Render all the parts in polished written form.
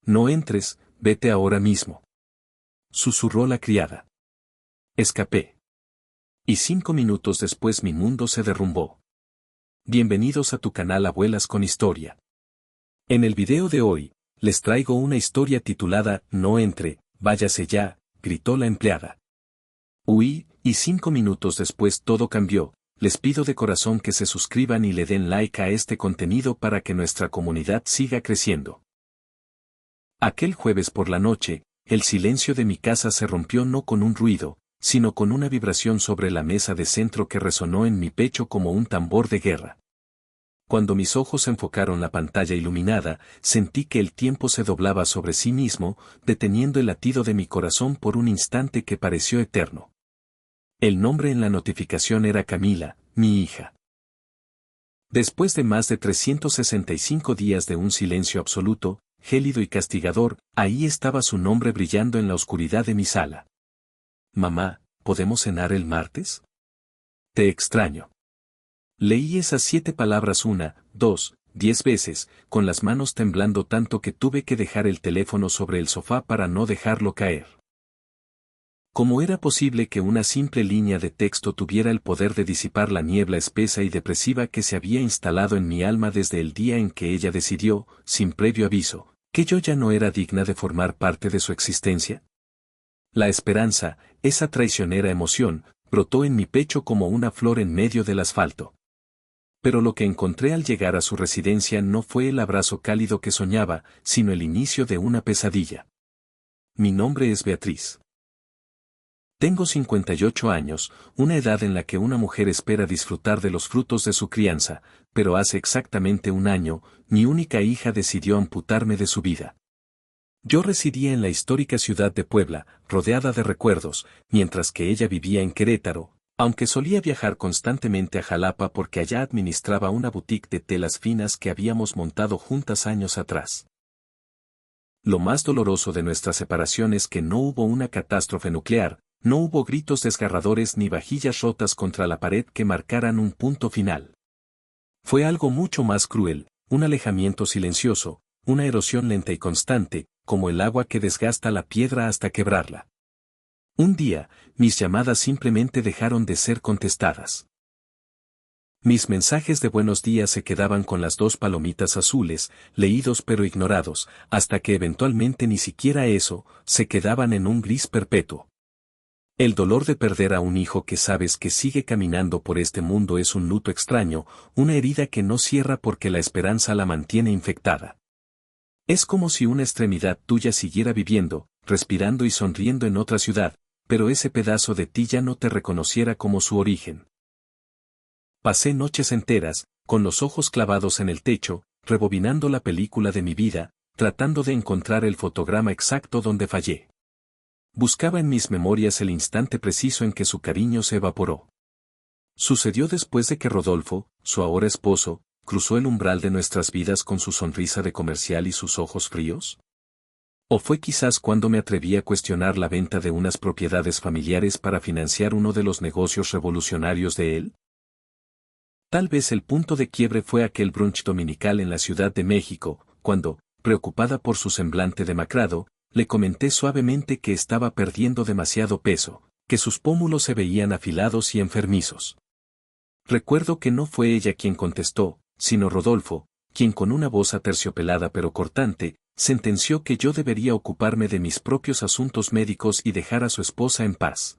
No entres, vete ahora mismo. Susurró la criada. Escapé. Y 5 minutos después mi mundo se derrumbó. Bienvenidos a tu canal Abuelas con Historia. En el video de hoy, les traigo una historia titulada No entre, váyase ya, gritó la empleada. Huí, y 5 minutos después todo cambió. Les pido de corazón que se suscriban y le den like a este contenido para que nuestra comunidad siga creciendo. Aquel jueves por la noche, el silencio de mi casa se rompió no con un ruido, sino con una vibración sobre la mesa de centro que resonó en mi pecho como un tambor de guerra. Cuando mis ojos enfocaron la pantalla iluminada, sentí que el tiempo se doblaba sobre sí mismo, deteniendo el latido de mi corazón por un instante que pareció eterno. El nombre en la notificación era Camila, mi hija. Después de más de 365 días de un silencio absoluto, gélido y castigador, ahí estaba su nombre brillando en la oscuridad de mi sala. Mamá, ¿podemos cenar el martes? Te extraño. Leí esas 7 palabras 1, 2, 10 veces, con las manos temblando tanto que tuve que dejar el teléfono sobre el sofá para no dejarlo caer. ¿Cómo era posible que una simple línea de texto tuviera el poder de disipar la niebla espesa y depresiva que se había instalado en mi alma desde el día en que ella decidió, sin previo aviso, que yo ya no era digna de formar parte de su existencia? La esperanza, esa traicionera emoción, brotó en mi pecho como una flor en medio del asfalto. Pero lo que encontré al llegar a su residencia no fue el abrazo cálido que soñaba, sino el inicio de una pesadilla. Mi nombre es Beatriz. Tengo 58 años, una edad en la que una mujer espera disfrutar de los frutos de su crianza, pero hace exactamente un año, mi única hija decidió amputarme de su vida. Yo residía en la histórica ciudad de Puebla, rodeada de recuerdos, mientras que ella vivía en Querétaro, aunque solía viajar constantemente a Jalapa porque allá administraba una boutique de telas finas que habíamos montado juntas años atrás. Lo más doloroso de nuestra separación es que no hubo una catástrofe nuclear, no hubo gritos desgarradores ni vajillas rotas contra la pared que marcaran un punto final. Fue algo mucho más cruel, un alejamiento silencioso, una erosión lenta y constante, como el agua que desgasta la piedra hasta quebrarla. Un día, mis llamadas simplemente dejaron de ser contestadas. Mis mensajes de buenos días se quedaban con las 2 palomitas azules, leídos pero ignorados, hasta que eventualmente ni siquiera eso, se quedaban en un gris perpetuo. El dolor de perder a un hijo que sabes que sigue caminando por este mundo es un luto extraño, una herida que no cierra porque la esperanza la mantiene infectada. Es como si una extremidad tuya siguiera viviendo, respirando y sonriendo en otra ciudad, pero ese pedazo de ti ya no te reconociera como su origen. Pasé noches enteras, con los ojos clavados en el techo, rebobinando la película de mi vida, tratando de encontrar el fotograma exacto donde fallé. Buscaba en mis memorias el instante preciso en que su cariño se evaporó. ¿Sucedió después de que Rodolfo, su ahora esposo, cruzó el umbral de nuestras vidas con su sonrisa de comercial y sus ojos fríos? ¿O fue quizás cuando me atreví a cuestionar la venta de unas propiedades familiares para financiar uno de los negocios revolucionarios de él? Tal vez el punto de quiebre fue aquel brunch dominical en la Ciudad de México, cuando, preocupada por su semblante demacrado, le comenté suavemente que estaba perdiendo demasiado peso, que sus pómulos se veían afilados y enfermizos. Recuerdo que no fue ella quien contestó, sino Rodolfo, quien con una voz aterciopelada pero cortante, sentenció que yo debería ocuparme de mis propios asuntos médicos y dejar a su esposa en paz.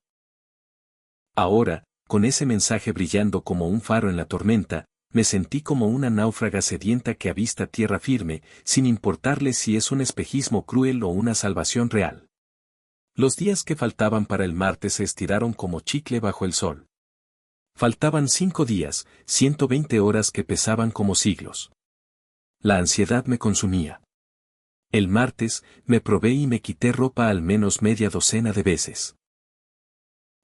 Ahora, con ese mensaje brillando como un faro en la tormenta, me sentí como una náufraga sedienta que avista tierra firme, sin importarle si es un espejismo cruel o una salvación real. Los días que faltaban para el martes se estiraron como chicle bajo el sol. Faltaban 5 días, 120 horas que pesaban como siglos. La ansiedad me consumía. El martes, me probé y me quité ropa al menos media docena de veces.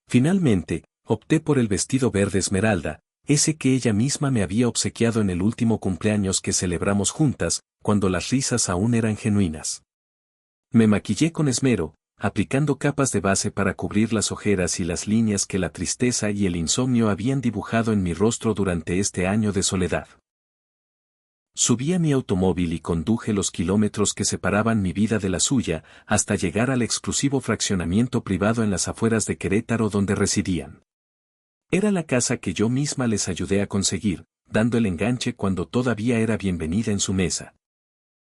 Finalmente, opté por el vestido verde esmeralda, ese que ella misma me había obsequiado en el último cumpleaños que celebramos juntas, cuando las risas aún eran genuinas. Me maquillé con esmero, aplicando capas de base para cubrir las ojeras y las líneas que la tristeza y el insomnio habían dibujado en mi rostro durante este año de soledad. Subí a mi automóvil y conduje los kilómetros que separaban mi vida de la suya, hasta llegar al exclusivo fraccionamiento privado en las afueras de Querétaro donde residían. Era la casa que yo misma les ayudé a conseguir, dando el enganche cuando todavía era bienvenida en su mesa.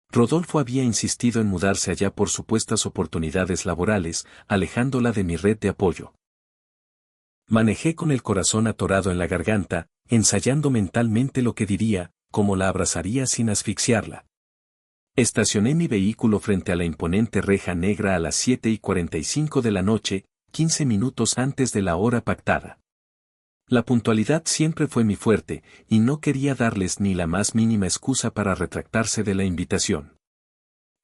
Rodolfo había insistido en mudarse allá por supuestas oportunidades laborales, alejándola de mi red de apoyo. Manejé con el corazón atorado en la garganta, ensayando mentalmente lo que diría, cómo la abrazaría sin asfixiarla. Estacioné mi vehículo frente a la imponente reja negra a las 7:45 de la noche, 15 minutos antes de la hora pactada. La puntualidad siempre fue mi fuerte, y no quería darles ni la más mínima excusa para retractarse de la invitación.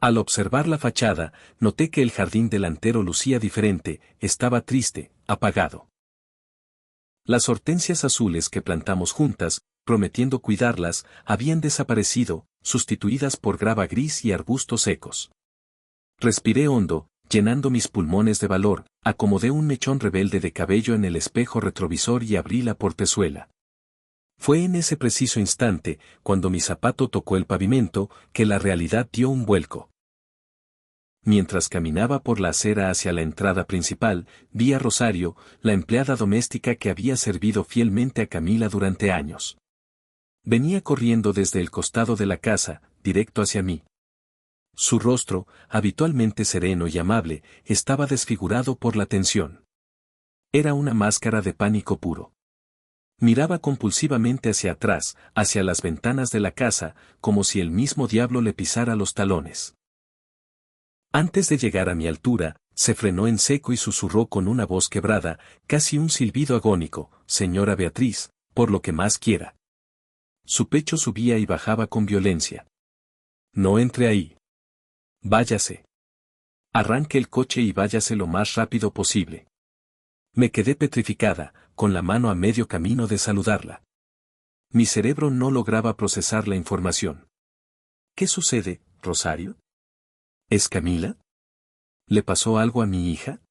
Al observar la fachada, noté que el jardín delantero lucía diferente, estaba triste, apagado. Las hortensias azules que plantamos juntas, prometiendo cuidarlas, habían desaparecido, sustituidas por grava gris y arbustos secos. Respiré hondo, llenando mis pulmones de valor, acomodé un mechón rebelde de cabello en el espejo retrovisor y abrí la portezuela. Fue en ese preciso instante, cuando mi zapato tocó el pavimento, que la realidad dio un vuelco. Mientras caminaba por la acera hacia la entrada principal, vi a Rosario, la empleada doméstica que había servido fielmente a Camila durante años. Venía corriendo desde el costado de la casa, directo hacia mí. Su rostro, habitualmente sereno y amable, estaba desfigurado por la tensión. Era una máscara de pánico puro. Miraba compulsivamente hacia atrás, hacia las ventanas de la casa, como si el mismo diablo le pisara los talones. Antes de llegar a mi altura, se frenó en seco y susurró con una voz quebrada, casi un silbido agónico: «Señora Beatriz, por lo que más quiera». Su pecho subía y bajaba con violencia. «No entre ahí. Váyase. Arranque el coche y váyase lo más rápido posible». Me quedé petrificada, con la mano a medio camino de saludarla. Mi cerebro no lograba procesar la información. ¿Qué sucede, Rosario? ¿Es Camila? ¿Le pasó algo a mi hija?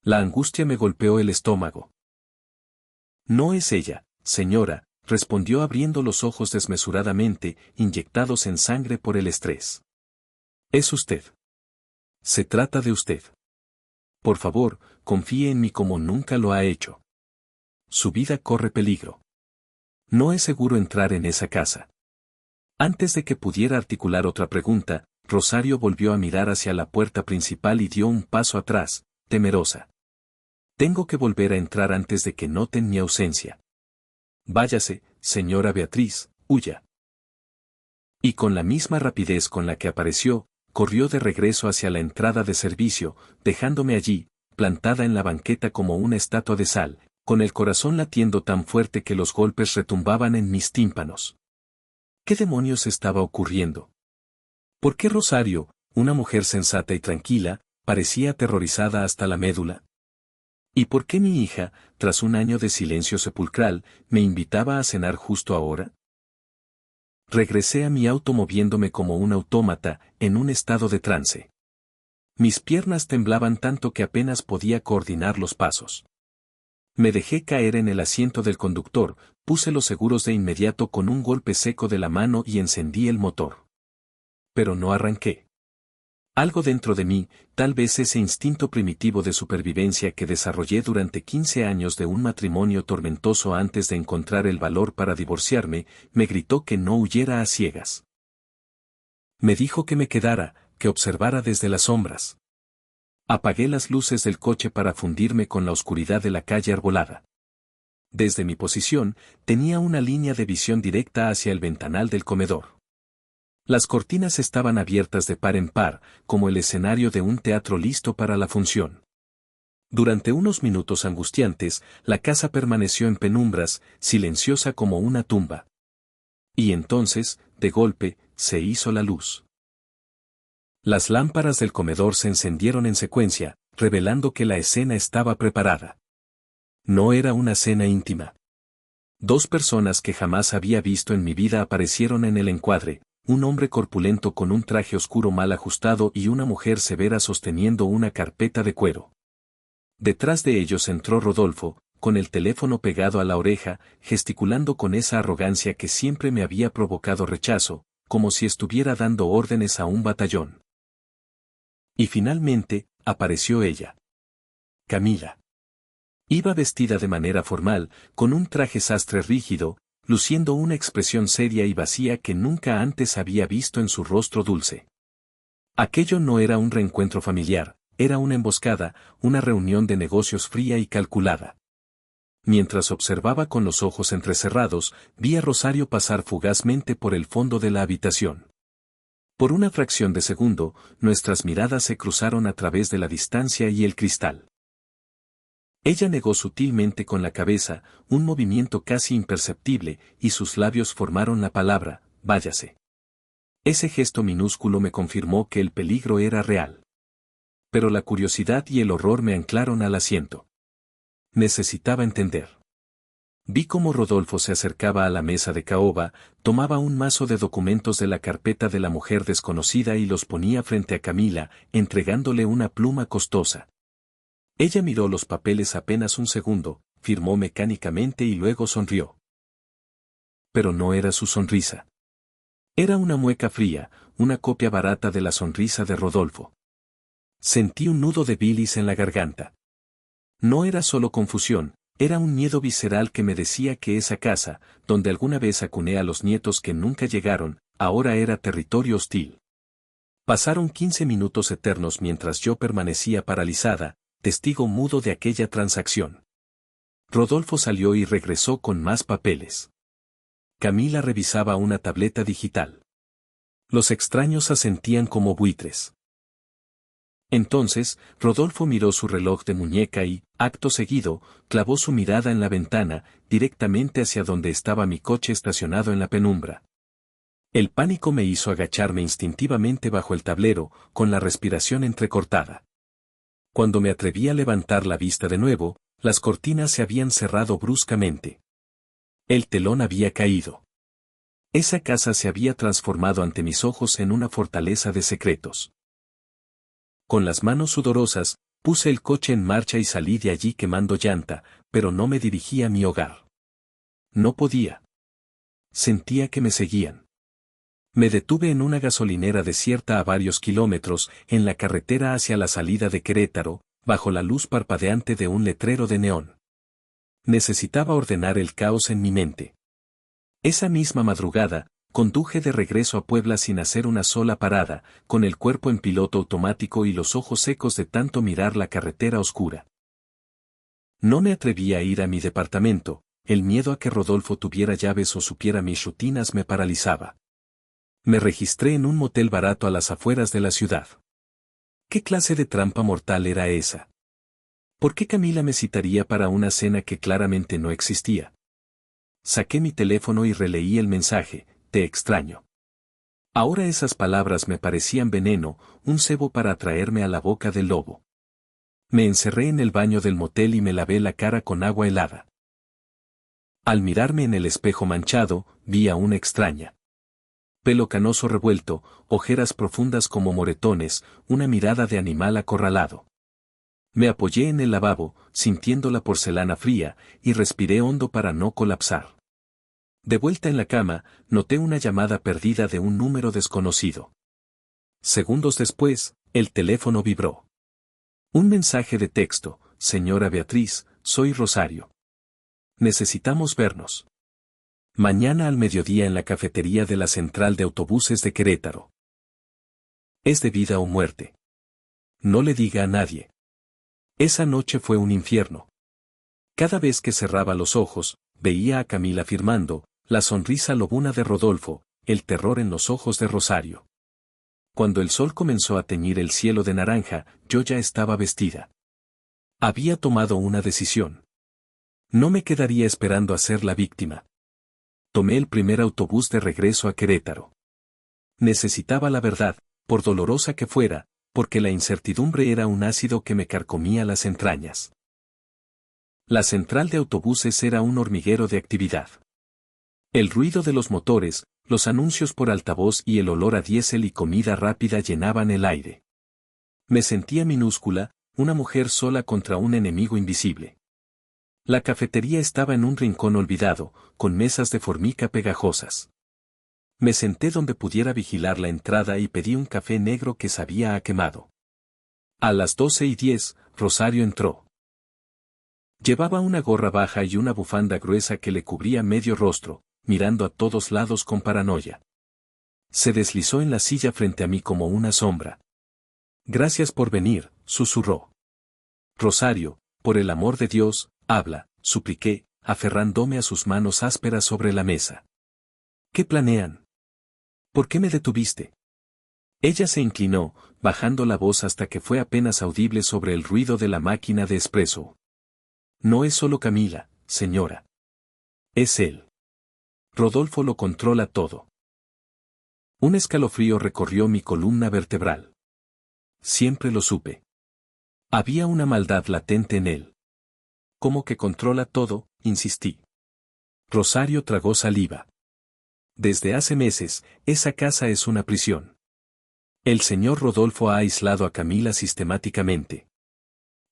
La angustia me golpeó el estómago. No es ella, señora, respondió abriendo los ojos desmesuradamente, inyectados en sangre por el estrés. Es usted. Se trata de usted. Por favor, confíe en mí como nunca lo ha hecho. Su vida corre peligro. No es seguro entrar en esa casa. Antes de que pudiera articular otra pregunta, Rosario volvió a mirar hacia la puerta principal y dio un paso atrás, temerosa. Tengo que volver a entrar antes de que noten mi ausencia. Váyase, señora Beatriz, huya. Y con la misma rapidez con la que apareció, corrió de regreso hacia la entrada de servicio, dejándome allí, plantada en la banqueta como una estatua de sal, con el corazón latiendo tan fuerte que los golpes retumbaban en mis tímpanos. ¿Qué demonios estaba ocurriendo? ¿Por qué Rosario, una mujer sensata y tranquila, parecía aterrorizada hasta la médula? ¿Y por qué mi hija, tras un año de silencio sepulcral, me invitaba a cenar justo ahora? Regresé a mi auto moviéndome como un autómata, en un estado de trance. Mis piernas temblaban tanto que apenas podía coordinar los pasos. Me dejé caer en el asiento del conductor, puse los seguros de inmediato con un golpe seco de la mano y encendí el motor. Pero no arranqué. Algo dentro de mí, tal vez ese instinto primitivo de supervivencia que desarrollé durante 15 años de un matrimonio tormentoso antes de encontrar el valor para divorciarme, me gritó que no huyera a ciegas. Me dijo que me quedara, que observara desde las sombras. Apagué las luces del coche para fundirme con la oscuridad de la calle arbolada. Desde mi posición, tenía una línea de visión directa hacia el ventanal del comedor. Las cortinas estaban abiertas de par en par, como el escenario de un teatro listo para la función. Durante unos minutos angustiantes, la casa permaneció en penumbras, silenciosa como una tumba. Y entonces, de golpe, se hizo la luz. Las lámparas del comedor se encendieron en secuencia, revelando que la escena estaba preparada. No era una cena íntima. Dos personas que jamás había visto en mi vida aparecieron en el encuadre, un hombre corpulento con un traje oscuro mal ajustado y una mujer severa sosteniendo una carpeta de cuero. Detrás de ellos entró Rodolfo, con el teléfono pegado a la oreja, gesticulando con esa arrogancia que siempre me había provocado rechazo, como si estuviera dando órdenes a un batallón. Y finalmente, apareció ella. Camila. Iba vestida de manera formal, con un traje sastre rígido, luciendo una expresión seria y vacía que nunca antes había visto en su rostro dulce. Aquello no era un reencuentro familiar, era una emboscada, una reunión de negocios fría y calculada. Mientras observaba con los ojos entrecerrados, vi a Rosario pasar fugazmente por el fondo de la habitación. Por una fracción de segundo, nuestras miradas se cruzaron a través de la distancia y el cristal. Ella negó sutilmente con la cabeza, un movimiento casi imperceptible, y sus labios formaron la palabra, váyase. Ese gesto minúsculo me confirmó que el peligro era real. Pero la curiosidad y el horror me anclaron al asiento. Necesitaba entender. Vi cómo Rodolfo se acercaba a la mesa de caoba, tomaba un mazo de documentos de la carpeta de la mujer desconocida y los ponía frente a Camila, entregándole una pluma costosa. Ella miró los papeles apenas un segundo, firmó mecánicamente y luego sonrió. Pero no era su sonrisa. Era una mueca fría, una copia barata de la sonrisa de Rodolfo. Sentí un nudo de bilis en la garganta. No era solo confusión, era un miedo visceral que me decía que esa casa, donde alguna vez acuné a los nietos que nunca llegaron, ahora era territorio hostil. Pasaron 15 minutos eternos mientras yo permanecía paralizada, testigo mudo de aquella transacción. Rodolfo salió y regresó con más papeles. Camila revisaba una tableta digital. Los extraños asentían como buitres. Entonces, Rodolfo miró su reloj de muñeca y, acto seguido, clavó su mirada en la ventana, directamente hacia donde estaba mi coche estacionado en la penumbra. El pánico me hizo agacharme instintivamente bajo el tablero, con la respiración entrecortada. Cuando me atreví a levantar la vista de nuevo, las cortinas se habían cerrado bruscamente. El telón había caído. Esa casa se había transformado ante mis ojos en una fortaleza de secretos. Con las manos sudorosas, puse el coche en marcha y salí de allí quemando llanta, pero no me dirigí a mi hogar. No podía. Sentía que me seguían. Me detuve en una gasolinera desierta a varios kilómetros, en la carretera hacia la salida de Querétaro, bajo la luz parpadeante de un letrero de neón. Necesitaba ordenar el caos en mi mente. Esa misma madrugada, conduje de regreso a Puebla sin hacer una sola parada, con el cuerpo en piloto automático y los ojos secos de tanto mirar la carretera oscura. No me atreví a ir a mi departamento, el miedo a que Rodolfo tuviera llaves o supiera mis rutinas me paralizaba. Me registré en un motel barato a las afueras de la ciudad. ¿Qué clase de trampa mortal era esa? ¿Por qué Camila me citaría para una cena que claramente no existía? Saqué mi teléfono y releí el mensaje. Te extraño. Ahora esas palabras me parecían veneno, un cebo para atraerme a la boca del lobo. Me encerré en el baño del motel y me lavé la cara con agua helada. Al mirarme en el espejo manchado, vi a una extraña. Pelo canoso revuelto, ojeras profundas como moretones, una mirada de animal acorralado. Me apoyé en el lavabo, sintiendo la porcelana fría, y respiré hondo para no colapsar. De vuelta en la cama, noté una llamada perdida de un número desconocido. Segundos después, el teléfono vibró. Un mensaje de texto: Señora Beatriz, soy Rosario. Necesitamos vernos. Mañana al mediodía en la cafetería de la central de autobuses de Querétaro. Es de vida o muerte. No le diga a nadie. Esa noche fue un infierno. Cada vez que cerraba los ojos, veía a Camila firmando, la sonrisa lobuna de Rodolfo, el terror en los ojos de Rosario. Cuando el sol comenzó a teñir el cielo de naranja, yo ya estaba vestida. Había tomado una decisión. No me quedaría esperando a ser la víctima. Tomé el primer autobús de regreso a Querétaro. Necesitaba la verdad, por dolorosa que fuera, porque la incertidumbre era un ácido que me carcomía las entrañas. La central de autobuses era un hormiguero de actividad. El ruido de los motores, los anuncios por altavoz y el olor a diésel y comida rápida llenaban el aire. Me sentía minúscula, una mujer sola contra un enemigo invisible. La cafetería estaba en un rincón olvidado, con mesas de formica pegajosas. Me senté donde pudiera vigilar la entrada y pedí un café negro que sabía a quemado. A las 12:10, Rosario entró. Llevaba una gorra baja y una bufanda gruesa que le cubría medio rostro, mirando a todos lados con paranoia. Se deslizó en la silla frente a mí como una sombra. Gracias por venir, susurró. Rosario, por el amor de Dios, habla, supliqué, aferrándome a sus manos ásperas sobre la mesa. ¿Qué planean? ¿Por qué me detuviste? Ella se inclinó, bajando la voz hasta que fue apenas audible sobre el ruido de la máquina de espresso. No es solo Camila, señora. Es él. Rodolfo lo controla todo. Un escalofrío recorrió mi columna vertebral. Siempre lo supe. Había una maldad latente en él. ¿Cómo que controla todo?, insistí. Rosario tragó saliva. Desde hace meses, esa casa es una prisión. El señor Rodolfo ha aislado a Camila sistemáticamente.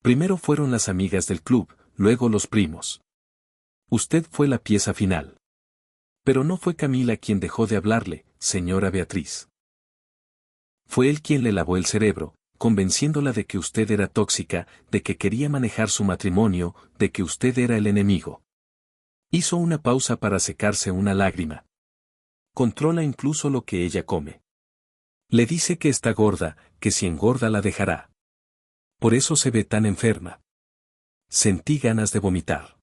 Primero fueron las amigas del club, luego los primos. Usted fue la pieza final. Pero no fue Camila quien dejó de hablarle, señora Beatriz. Fue él quien le lavó el cerebro, convenciéndola de que usted era tóxica, de que quería manejar su matrimonio, de que usted era el enemigo. Hizo una pausa para secarse una lágrima. Controla incluso lo que ella come. Le dice que está gorda, que si engorda la dejará. Por eso se ve tan enferma. Sentí ganas de vomitar.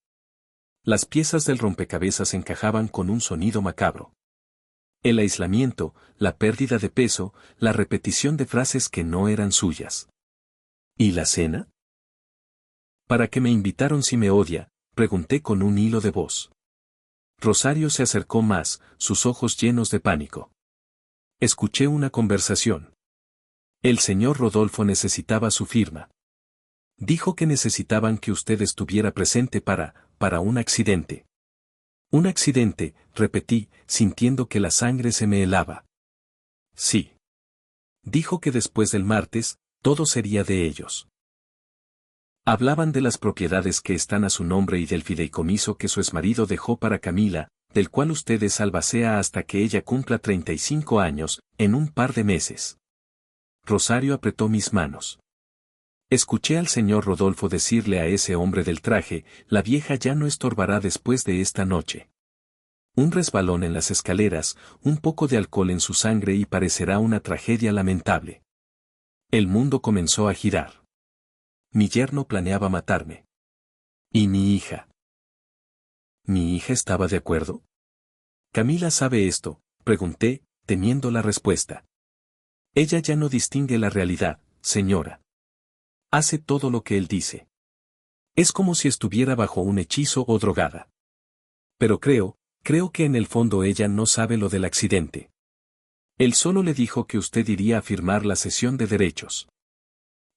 Las piezas del rompecabezas encajaban con un sonido macabro. El aislamiento, la pérdida de peso, la repetición de frases que no eran suyas. ¿Y la cena? ¿Para qué me invitaron si me odia?, pregunté con un hilo de voz. Rosario se acercó más, sus ojos llenos de pánico. Escuché una conversación. El señor Rodolfo necesitaba su firma. Dijo que necesitaban que usted estuviera presente para un accidente. Un accidente, repetí, sintiendo que la sangre se me helaba. Sí. Dijo que después del martes, todo sería de ellos. Hablaban de las propiedades que están a su nombre y del fideicomiso que su exmarido dejó para Camila, del cual usted es albacea hasta que ella cumpla 35 años, en un par de meses. Rosario apretó mis manos. Escuché al señor Rodolfo decirle a ese hombre del traje, la vieja ya no estorbará después de esta noche. Un resbalón en las escaleras, un poco de alcohol en su sangre y parecerá una tragedia lamentable. El mundo comenzó a girar. Mi yerno planeaba matarme. ¿Y mi hija? ¿Mi hija estaba de acuerdo? ¿Camila sabe esto?, pregunté, temiendo la respuesta. Ella ya no distingue la realidad, señora. Hace todo lo que él dice. Es como si estuviera bajo un hechizo o drogada. Pero creo que en el fondo ella no sabe lo del accidente. Él solo le dijo que usted iría a firmar la cesión de derechos.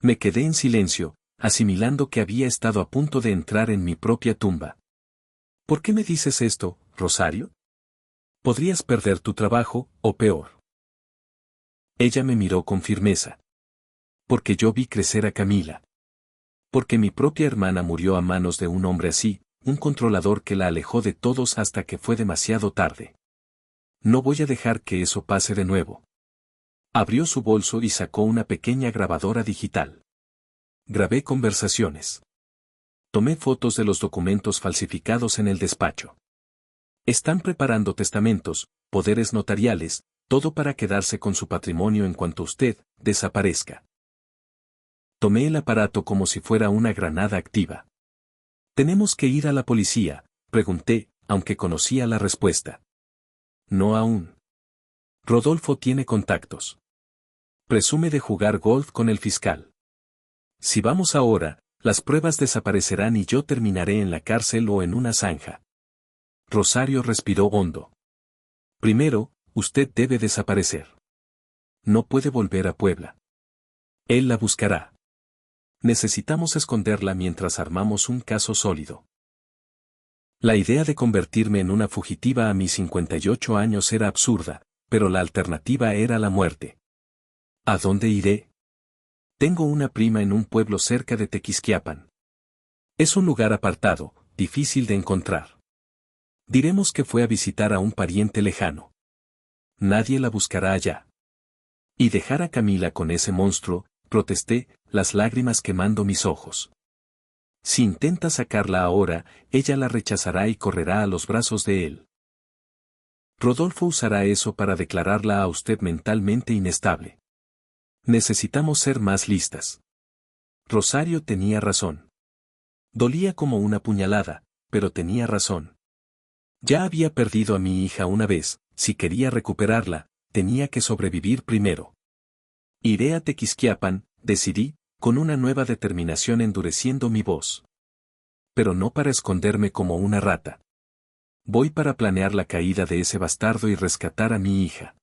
Me quedé en silencio, asimilando que había estado a punto de entrar en mi propia tumba. ¿Por qué me dices esto, Rosario? Podrías perder tu trabajo, o peor. Ella me miró con firmeza. Porque yo vi crecer a Camila. Porque mi propia hermana murió a manos de un hombre así, un controlador que la alejó de todos hasta que fue demasiado tarde. No voy a dejar que eso pase de nuevo. Abrió su bolso y sacó una pequeña grabadora digital. Grabé conversaciones. Tomé fotos de los documentos falsificados en el despacho. Están preparando testamentos, poderes notariales, todo para quedarse con su patrimonio en cuanto usted desaparezca. Tomé el aparato como si fuera una granada activa. ¿Tenemos que ir a la policía?, pregunté, aunque conocía la respuesta. No aún. Rodolfo tiene contactos. Presume de jugar golf con el fiscal. Si vamos ahora, las pruebas desaparecerán y yo terminaré en la cárcel o en una zanja. Rosario respiró hondo. Primero, usted debe desaparecer. No puede volver a Puebla. Él la buscará. Necesitamos esconderla mientras armamos un caso sólido. La idea de convertirme en una fugitiva a mis 58 años era absurda, pero la alternativa era la muerte. ¿A dónde iré? Tengo una prima en un pueblo cerca de Tequisquiapan. Es un lugar apartado, difícil de encontrar. Diremos que fue a visitar a un pariente lejano. Nadie la buscará allá. Y dejar a Camila con ese monstruo, protesté, las lágrimas quemando mis ojos. Si intenta sacarla ahora, ella la rechazará y correrá a los brazos de él. Rodolfo usará eso para declararla a usted mentalmente inestable. Necesitamos ser más listas. Rosario tenía razón. Dolía como una puñalada, pero tenía razón. Ya había perdido a mi hija una vez, si quería recuperarla, tenía que sobrevivir primero. Iré a Tequisquiapan, decidí, con una nueva determinación endureciendo mi voz. Pero no para esconderme como una rata. Voy para planear la caída de ese bastardo y rescatar a mi hija.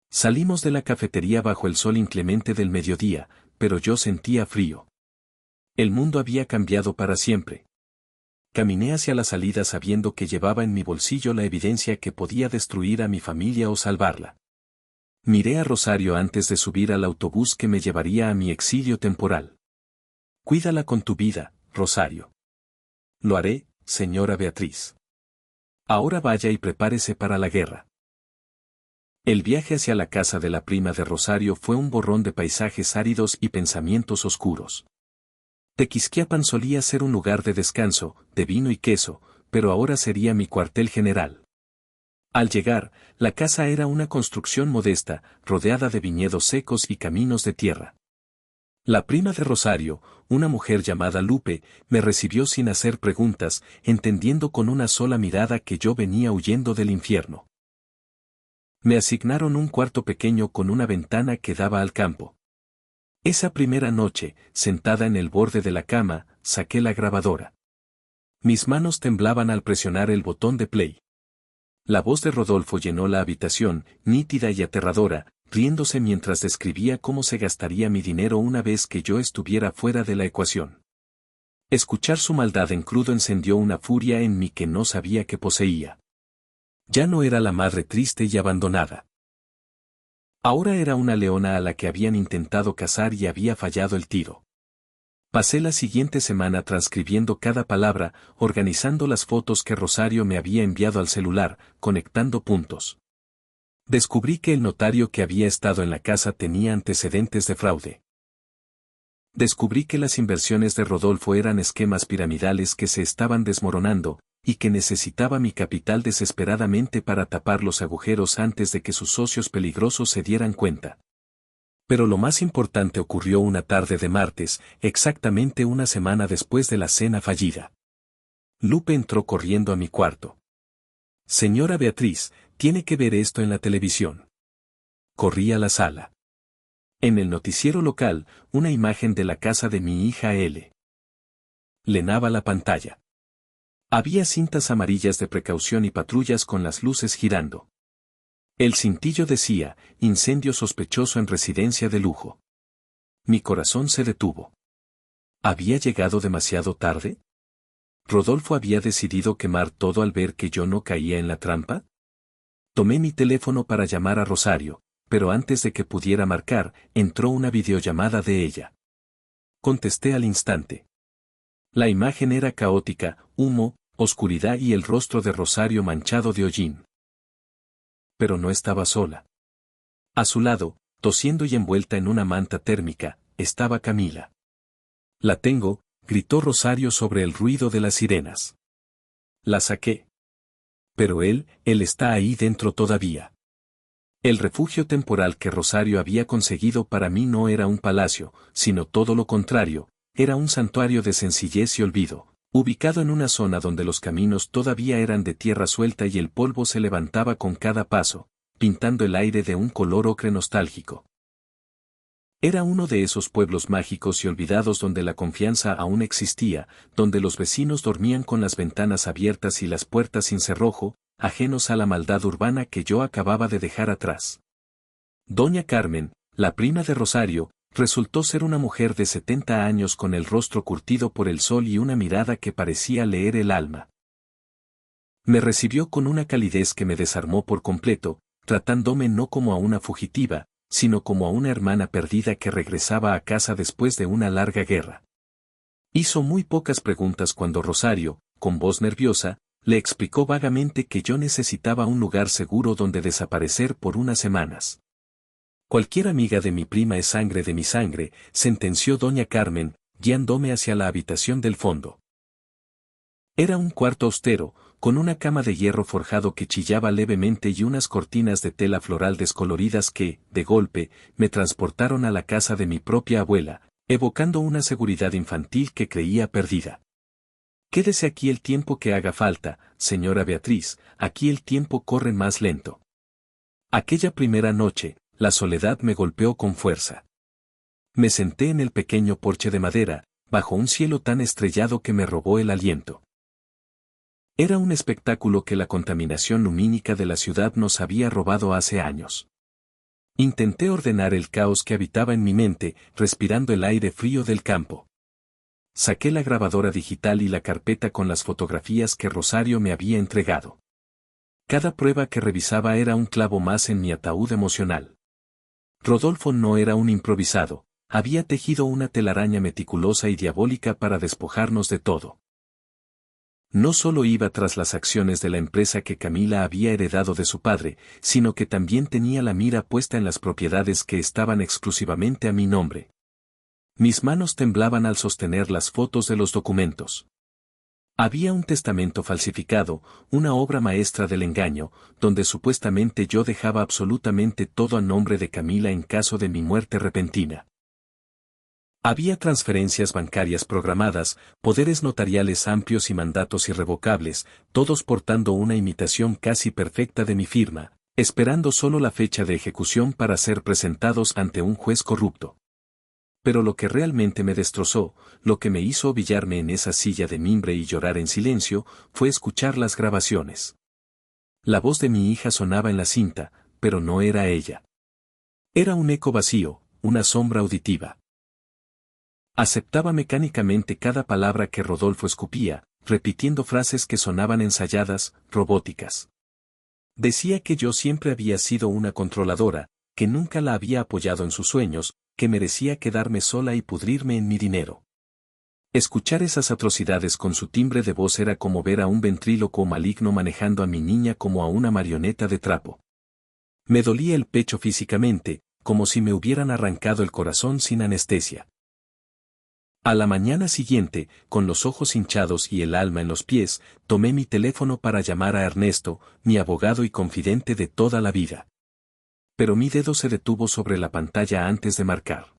Salimos de la cafetería bajo el sol inclemente del mediodía, pero yo sentía frío. El mundo había cambiado para siempre. Caminé hacia la salida sabiendo que llevaba en mi bolsillo la evidencia que podía destruir a mi familia o salvarla. Miré a Rosario antes de subir al autobús que me llevaría a mi exilio temporal. Cuídala con tu vida, Rosario. Lo haré, señora Beatriz. Ahora vaya y prepárese para la guerra. El viaje hacia la casa de la prima de Rosario fue un borrón de paisajes áridos y pensamientos oscuros. Tequisquiapan solía ser un lugar de descanso, de vino y queso, pero ahora sería mi cuartel general. Al llegar, la casa era una construcción modesta, rodeada de viñedos secos y caminos de tierra. La prima de Rosario, una mujer llamada Lupe, me recibió sin hacer preguntas, entendiendo con una sola mirada que yo venía huyendo del infierno. Me asignaron un cuarto pequeño con una ventana que daba al campo. Esa primera noche, sentada en el borde de la cama, saqué la grabadora. Mis manos temblaban al presionar el botón de play. La voz de Rodolfo llenó la habitación, nítida y aterradora, riéndose mientras describía cómo se gastaría mi dinero una vez que yo estuviera fuera de la ecuación. Escuchar su maldad en crudo encendió una furia en mí que no sabía que poseía. Ya no era la madre triste y abandonada. Ahora era una leona a la que habían intentado cazar y había fallado el tiro. Pasé la siguiente semana transcribiendo cada palabra, organizando las fotos que Rosario me había enviado al celular, conectando puntos. Descubrí que el notario que había estado en la casa tenía antecedentes de fraude. Descubrí que las inversiones de Rodolfo eran esquemas piramidales que se estaban desmoronando, y que necesitaba mi capital desesperadamente para tapar los agujeros antes de que sus socios peligrosos se dieran cuenta. Pero lo más importante ocurrió una tarde de martes, exactamente una semana después de la cena fallida. Lupe entró corriendo a mi cuarto. Señora Beatriz, tiene que ver esto en la televisión. Corrí a la sala. En el noticiero local, una imagen de la casa de mi hija L. Llenaba la pantalla. Había cintas amarillas de precaución y patrullas con las luces girando. El cintillo decía, incendio sospechoso en residencia de lujo. Mi corazón se detuvo. ¿Había llegado demasiado tarde? ¿Rodolfo había decidido quemar todo al ver que yo no caía en la trampa? Tomé mi teléfono para llamar a Rosario, pero antes de que pudiera marcar, entró una videollamada de ella. Contesté al instante. La imagen era caótica, humo, oscuridad y el rostro de Rosario manchado de hollín. Pero no estaba sola. A su lado, tosiendo y envuelta en una manta térmica, estaba Camila. La tengo, gritó Rosario sobre el ruido de las sirenas. La saqué. Pero él está ahí dentro todavía. El refugio temporal que Rosario había conseguido para mí no era un palacio, sino todo lo contrario, era un santuario de sencillez y olvido, ubicado en una zona donde los caminos todavía eran de tierra suelta y el polvo se levantaba con cada paso, pintando el aire de un color ocre nostálgico. Era uno de esos pueblos mágicos y olvidados donde la confianza aún existía, donde los vecinos dormían con las ventanas abiertas y las puertas sin cerrojo, ajenos a la maldad urbana que yo acababa de dejar atrás. Doña Carmen, la prima de Rosario, resultó ser una mujer de 70 años con el rostro curtido por el sol y una mirada que parecía leer el alma. Me recibió con una calidez que me desarmó por completo, tratándome no como a una fugitiva, sino como a una hermana perdida que regresaba a casa después de una larga guerra. Hizo muy pocas preguntas cuando Rosario, con voz nerviosa, le explicó vagamente que yo necesitaba un lugar seguro donde desaparecer por unas semanas. Cualquier amiga de mi prima es sangre de mi sangre, sentenció doña Carmen, guiándome hacia la habitación del fondo. Era un cuarto austero, con una cama de hierro forjado que chillaba levemente y unas cortinas de tela floral descoloridas que, de golpe, me transportaron a la casa de mi propia abuela, evocando una seguridad infantil que creía perdida. Quédese aquí el tiempo que haga falta, señora Beatriz, aquí el tiempo corre más lento. Aquella primera noche, la soledad me golpeó con fuerza. Me senté en el pequeño porche de madera, bajo un cielo tan estrellado que me robó el aliento. Era un espectáculo que la contaminación lumínica de la ciudad nos había robado hace años. Intenté ordenar el caos que habitaba en mi mente, respirando el aire frío del campo. Saqué la grabadora digital y la carpeta con las fotografías que Rosario me había entregado. Cada prueba que revisaba era un clavo más en mi ataúd emocional. Rodolfo no era un improvisado, había tejido una telaraña meticulosa y diabólica para despojarnos de todo. No solo iba tras las acciones de la empresa que Camila había heredado de su padre, sino que también tenía la mira puesta en las propiedades que estaban exclusivamente a mi nombre. Mis manos temblaban al sostener las fotos de los documentos. Había un testamento falsificado, una obra maestra del engaño, donde supuestamente yo dejaba absolutamente todo a nombre de Camila en caso de mi muerte repentina. Había transferencias bancarias programadas, poderes notariales amplios y mandatos irrevocables, todos portando una imitación casi perfecta de mi firma, esperando solo la fecha de ejecución para ser presentados ante un juez corrupto. Pero lo que realmente me destrozó, lo que me hizo ovillarme en esa silla de mimbre y llorar en silencio, fue escuchar las grabaciones. La voz de mi hija sonaba en la cinta, pero no era ella. Era un eco vacío, una sombra auditiva. Aceptaba mecánicamente cada palabra que Rodolfo escupía, repitiendo frases que sonaban ensayadas, robóticas. Decía que yo siempre había sido una controladora, que nunca la había apoyado en sus sueños, que merecía quedarme sola y pudrirme en mi dinero. Escuchar esas atrocidades con su timbre de voz era como ver a un ventrílocuo maligno manejando a mi niña como a una marioneta de trapo. Me dolía el pecho físicamente, como si me hubieran arrancado el corazón sin anestesia. A la mañana siguiente, con los ojos hinchados y el alma en los pies, tomé mi teléfono para llamar a Ernesto, mi abogado y confidente de toda la vida. Pero mi dedo se detuvo sobre la pantalla antes de marcar.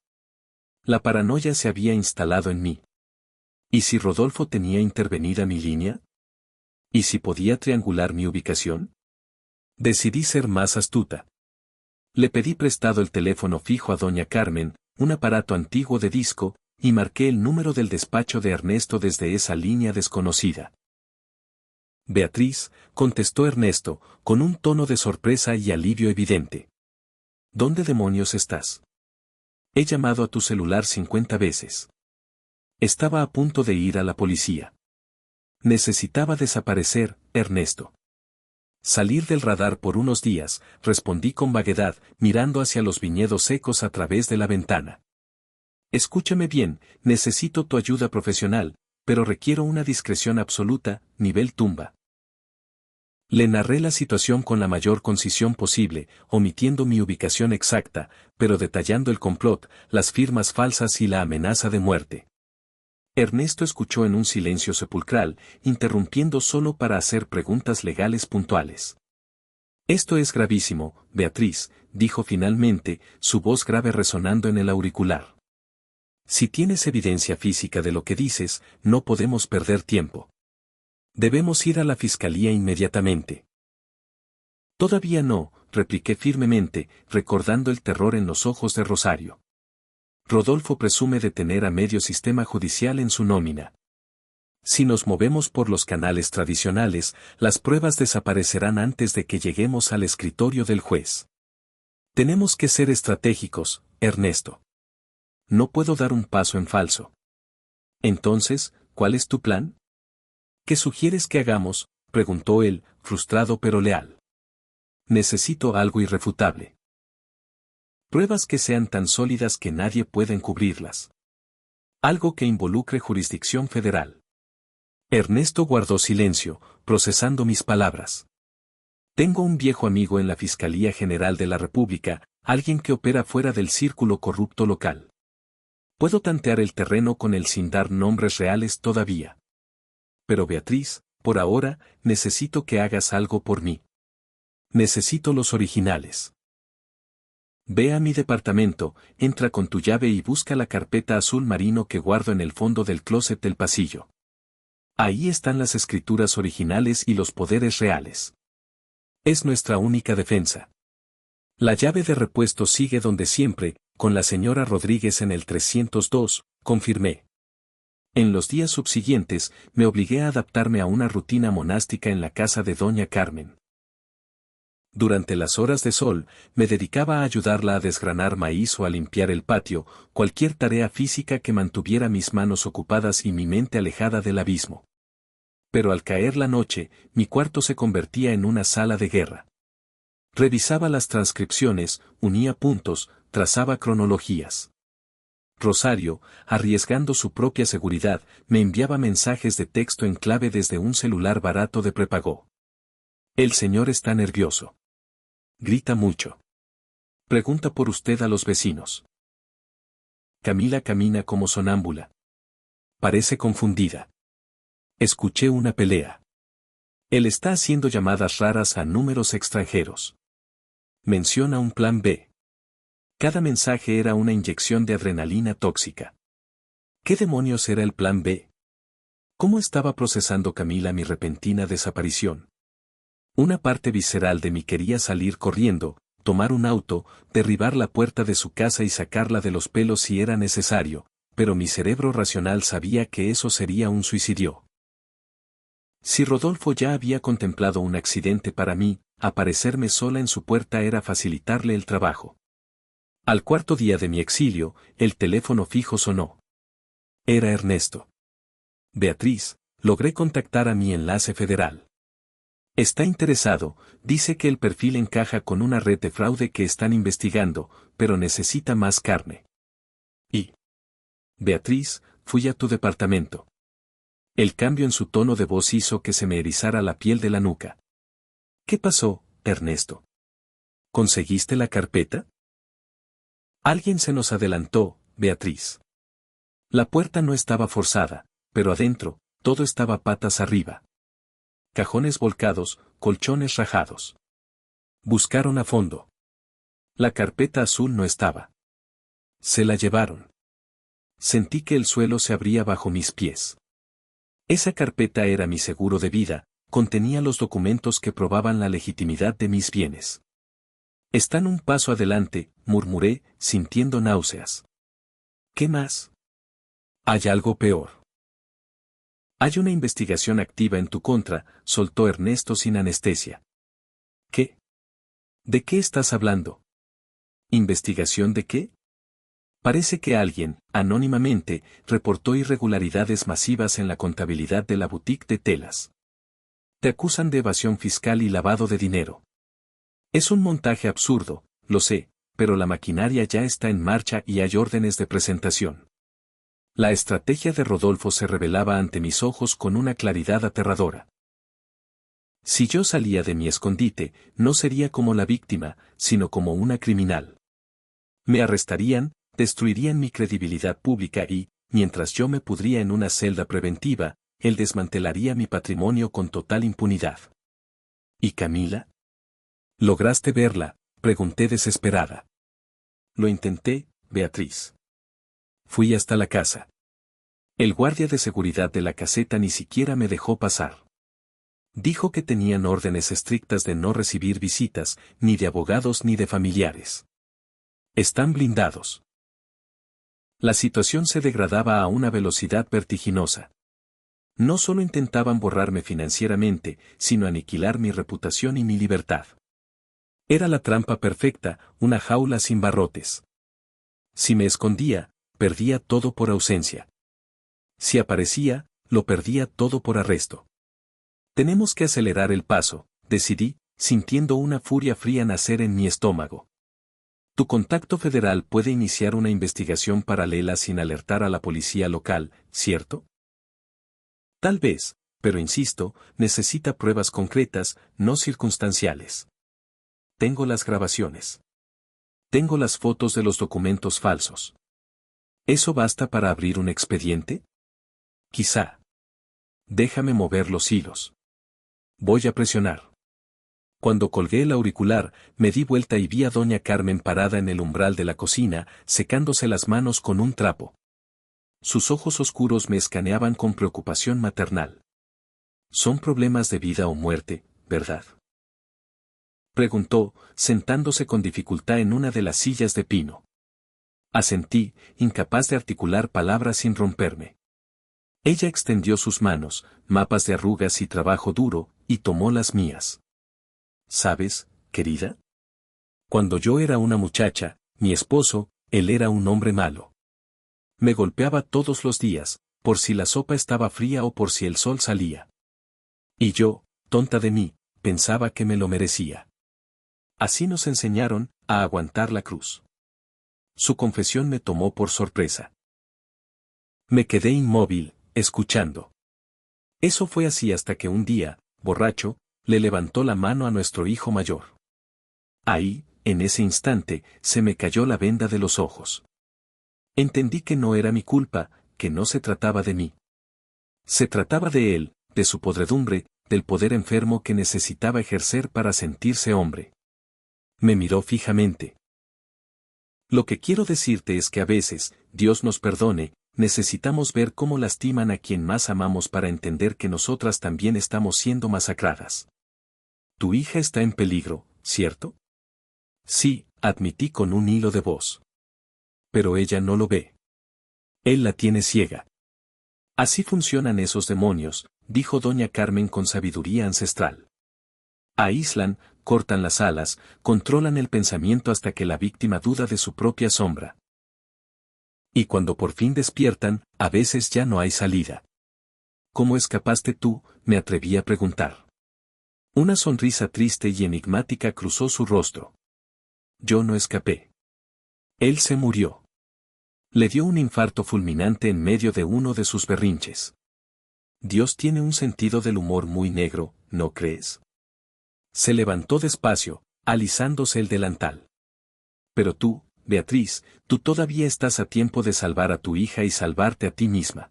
La paranoia se había instalado en mí. ¿Y si Rodolfo tenía intervenida mi línea? ¿Y si podía triangular mi ubicación? Decidí ser más astuta. Le pedí prestado el teléfono fijo a doña Carmen, un aparato antiguo de disco, y marqué el número del despacho de Ernesto desde esa línea desconocida. Beatriz, contestó Ernesto, con un tono de sorpresa y alivio evidente. ¿Dónde demonios estás? He llamado a tu celular 50 veces. Estaba a punto de ir a la policía. Necesitaba desaparecer, Ernesto. Salir del radar por unos días, respondí con vaguedad, mirando hacia los viñedos secos a través de la ventana. Escúchame bien, necesito tu ayuda profesional, pero requiero una discreción absoluta, nivel tumba. Le narré la situación con la mayor concisión posible, omitiendo mi ubicación exacta, pero detallando el complot, las firmas falsas y la amenaza de muerte. Ernesto escuchó en un silencio sepulcral, interrumpiendo solo para hacer preguntas legales puntuales. Esto es gravísimo, Beatriz, dijo finalmente, su voz grave resonando en el auricular. Si tienes evidencia física de lo que dices, no podemos perder tiempo. Debemos ir a la fiscalía inmediatamente. Todavía no, repliqué firmemente, recordando el terror en los ojos de Rosario. Rodolfo presume de tener a medio sistema judicial en su nómina. Si nos movemos por los canales tradicionales, las pruebas desaparecerán antes de que lleguemos al escritorio del juez. Tenemos que ser estratégicos, Ernesto. No puedo dar un paso en falso. Entonces, ¿cuál es tu plan? ¿Qué sugieres que hagamos?, preguntó él, frustrado pero leal. Necesito algo irrefutable. Pruebas que sean tan sólidas que nadie pueda encubrirlas. Algo que involucre jurisdicción federal. Ernesto guardó silencio, procesando mis palabras. Tengo un viejo amigo en la Fiscalía General de la República, alguien que opera fuera del círculo corrupto local. Puedo tantear el terreno con él sin dar nombres reales todavía. Pero Beatriz, por ahora, necesito que hagas algo por mí. Necesito los originales. Ve a mi departamento, entra con tu llave y busca la carpeta azul marino que guardo en el fondo del closet del pasillo. Ahí están las escrituras originales y los poderes reales. Es nuestra única defensa. La llave de repuesto sigue donde siempre, con la señora Rodríguez en el 302, confirmé. En los días subsiguientes, me obligué a adaptarme a una rutina monástica en la casa de doña Carmen. Durante las horas de sol, me dedicaba a ayudarla a desgranar maíz o a limpiar el patio, cualquier tarea física que mantuviera mis manos ocupadas y mi mente alejada del abismo. Pero al caer la noche, mi cuarto se convertía en una sala de guerra. Revisaba las transcripciones, unía puntos, trazaba cronologías. Rosario, arriesgando su propia seguridad, me enviaba mensajes de texto en clave desde un celular barato de prepago. El señor está nervioso. Grita mucho. Pregunta por usted a los vecinos. Camila camina como sonámbula. Parece confundida. Escuché una pelea. Él está haciendo llamadas raras a números extranjeros. Menciona un plan B. Cada mensaje era una inyección de adrenalina tóxica. ¿Qué demonios era el plan B? ¿Cómo estaba procesando Camila mi repentina desaparición? Una parte visceral de mí quería salir corriendo, tomar un auto, derribar la puerta de su casa y sacarla de los pelos si era necesario, pero mi cerebro racional sabía que eso sería un suicidio. Si Rodolfo ya había contemplado un accidente para mí, aparecerme sola en su puerta era facilitarle el trabajo. Al cuarto día de mi exilio, el teléfono fijo sonó. Era Ernesto. Beatriz, logré contactar a mi enlace federal. Está interesado, dice que el perfil encaja con una red de fraude que están investigando, pero necesita más carne. Y. Beatriz, fui a tu departamento. El cambio en su tono de voz hizo que se me erizara la piel de la nuca. ¿Qué pasó, Ernesto? ¿Conseguiste la carpeta? Alguien se nos adelantó, Beatriz. La puerta no estaba forzada, pero adentro, todo estaba patas arriba. Cajones volcados, colchones rajados. Buscaron a fondo. La carpeta azul no estaba. Se la llevaron. Sentí que el suelo se abría bajo mis pies. Esa carpeta era mi seguro de vida, contenía los documentos que probaban la legitimidad de mis bienes. Están un paso adelante, murmuré, sintiendo náuseas. ¿Qué más? Hay algo peor. Hay una investigación activa en tu contra, soltó Ernesto sin anestesia. ¿Qué? ¿De qué estás hablando? ¿Investigación de qué? Parece que alguien, anónimamente, reportó irregularidades masivas en la contabilidad de la boutique de telas. Te acusan de evasión fiscal y lavado de dinero. Es un montaje absurdo, lo sé, pero la maquinaria ya está en marcha y hay órdenes de presentación. La estrategia de Rodolfo se revelaba ante mis ojos con una claridad aterradora. Si yo salía de mi escondite, no sería como la víctima, sino como una criminal. Me arrestarían, destruirían mi credibilidad pública y, mientras yo me pudría en una celda preventiva, él desmantelaría mi patrimonio con total impunidad. ¿Y Camila? ¿Lograste verla?, pregunté desesperada. Lo intenté, Beatriz. Fui hasta la casa. El guardia de seguridad de la caseta ni siquiera me dejó pasar. Dijo que tenían órdenes estrictas de no recibir visitas, ni de abogados ni de familiares. Están blindados. La situación se degradaba a una velocidad vertiginosa. No solo intentaban borrarme financieramente, sino aniquilar mi reputación y mi libertad. Era la trampa perfecta, una jaula sin barrotes. Si me escondía, perdía todo por ausencia. Si aparecía, lo perdía todo por arresto. Tenemos que acelerar el paso, decidí, sintiendo una furia fría nacer en mi estómago. Tu contacto federal puede iniciar una investigación paralela sin alertar a la policía local, ¿cierto? Tal vez, pero insisto, necesita pruebas concretas, no circunstanciales. Tengo las grabaciones. Tengo las fotos de los documentos falsos. ¿Eso basta para abrir un expediente? Quizá. Déjame mover los hilos. Voy a presionar. Cuando colgué el auricular, me di vuelta y vi a doña Carmen parada en el umbral de la cocina, secándose las manos con un trapo. Sus ojos oscuros me escaneaban con preocupación maternal. Son problemas de vida o muerte, ¿verdad? Preguntó, sentándose con dificultad en una de las sillas de pino. Asentí, incapaz de articular palabras sin romperme. Ella extendió sus manos, mapas de arrugas y trabajo duro, y tomó las mías. ¿Sabes, querida? Cuando yo era una muchacha, mi esposo, él era un hombre malo. Me golpeaba todos los días, por si la sopa estaba fría o por si el sol salía. Y yo, tonta de mí, pensaba que me lo merecía. Así nos enseñaron a aguantar la cruz. Su confesión me tomó por sorpresa. Me quedé inmóvil, escuchando. Eso fue así hasta que un día, borracho, le levantó la mano a nuestro hijo mayor. Ahí, en ese instante, se me cayó la venda de los ojos. Entendí que no era mi culpa, que no se trataba de mí. Se trataba de él, de su podredumbre, del poder enfermo que necesitaba ejercer para sentirse hombre. Me miró fijamente. Lo que quiero decirte es que a veces, Dios nos perdone, necesitamos ver cómo lastiman a quien más amamos para entender que nosotras también estamos siendo masacradas. Tu hija está en peligro, ¿cierto? Sí, admití con un hilo de voz. Pero ella no lo ve. Él la tiene ciega. Así funcionan esos demonios, dijo doña Carmen con sabiduría ancestral. Aíslan, cortan las alas, controlan el pensamiento hasta que la víctima duda de su propia sombra. Y cuando por fin despiertan, a veces ya no hay salida. ¿Cómo escapaste tú?, me atreví a preguntar. Una sonrisa triste y enigmática cruzó su rostro. Yo no escapé. Él se murió. Le dio un infarto fulminante en medio de uno de sus berrinches. Dios tiene un sentido del humor muy negro, ¿no crees? Se levantó despacio, alisándose el delantal. Pero tú, Beatriz, tú todavía estás a tiempo de salvar a tu hija y salvarte a ti misma.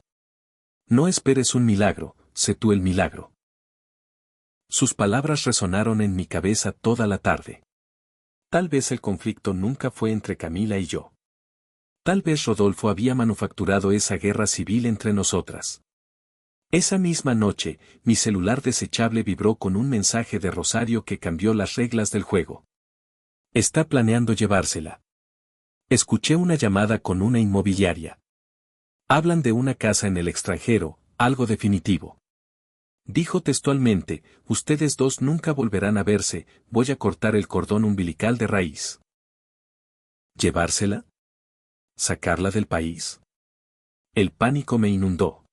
No esperes un milagro, sé tú el milagro. Sus palabras resonaron en mi cabeza toda la tarde. Tal vez el conflicto nunca fue entre Camila y yo. Tal vez Rodolfo había manufacturado esa guerra civil entre nosotras. Esa misma noche, mi celular desechable vibró con un mensaje de Rosario que cambió las reglas del juego. Está planeando llevársela. Escuché una llamada con una inmobiliaria. Hablan de una casa en el extranjero, algo definitivo. Dijo textualmente, ustedes dos nunca volverán a verse, voy a cortar el cordón umbilical de raíz. ¿Llevársela? ¿Sacarla del país? El pánico me inundó.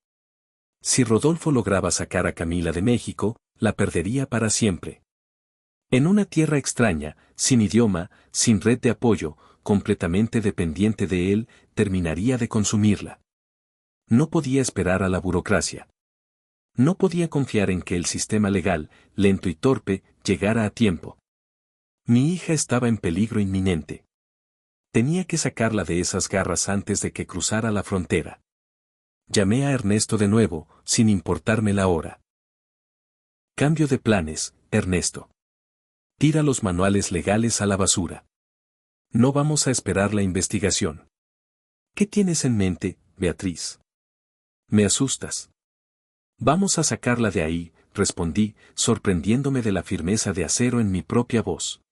Si Rodolfo lograba sacar a Camila de México, la perdería para siempre. En una tierra extraña, sin idioma, sin red de apoyo, completamente dependiente de él, terminaría de consumirla. No podía esperar a la burocracia. No podía confiar en que el sistema legal, lento y torpe, llegara a tiempo. Mi hija estaba en peligro inminente. Tenía que sacarla de esas garras antes de que cruzara la frontera. Llamé a Ernesto de nuevo, sin importarme la hora. Cambio de planes, Ernesto. Tira los manuales legales a la basura. No vamos a esperar la investigación. ¿Qué tienes en mente, Beatriz? Me asustas. Vamos a sacarla de ahí, respondí, sorprendiéndome de la firmeza de acero en mi propia voz.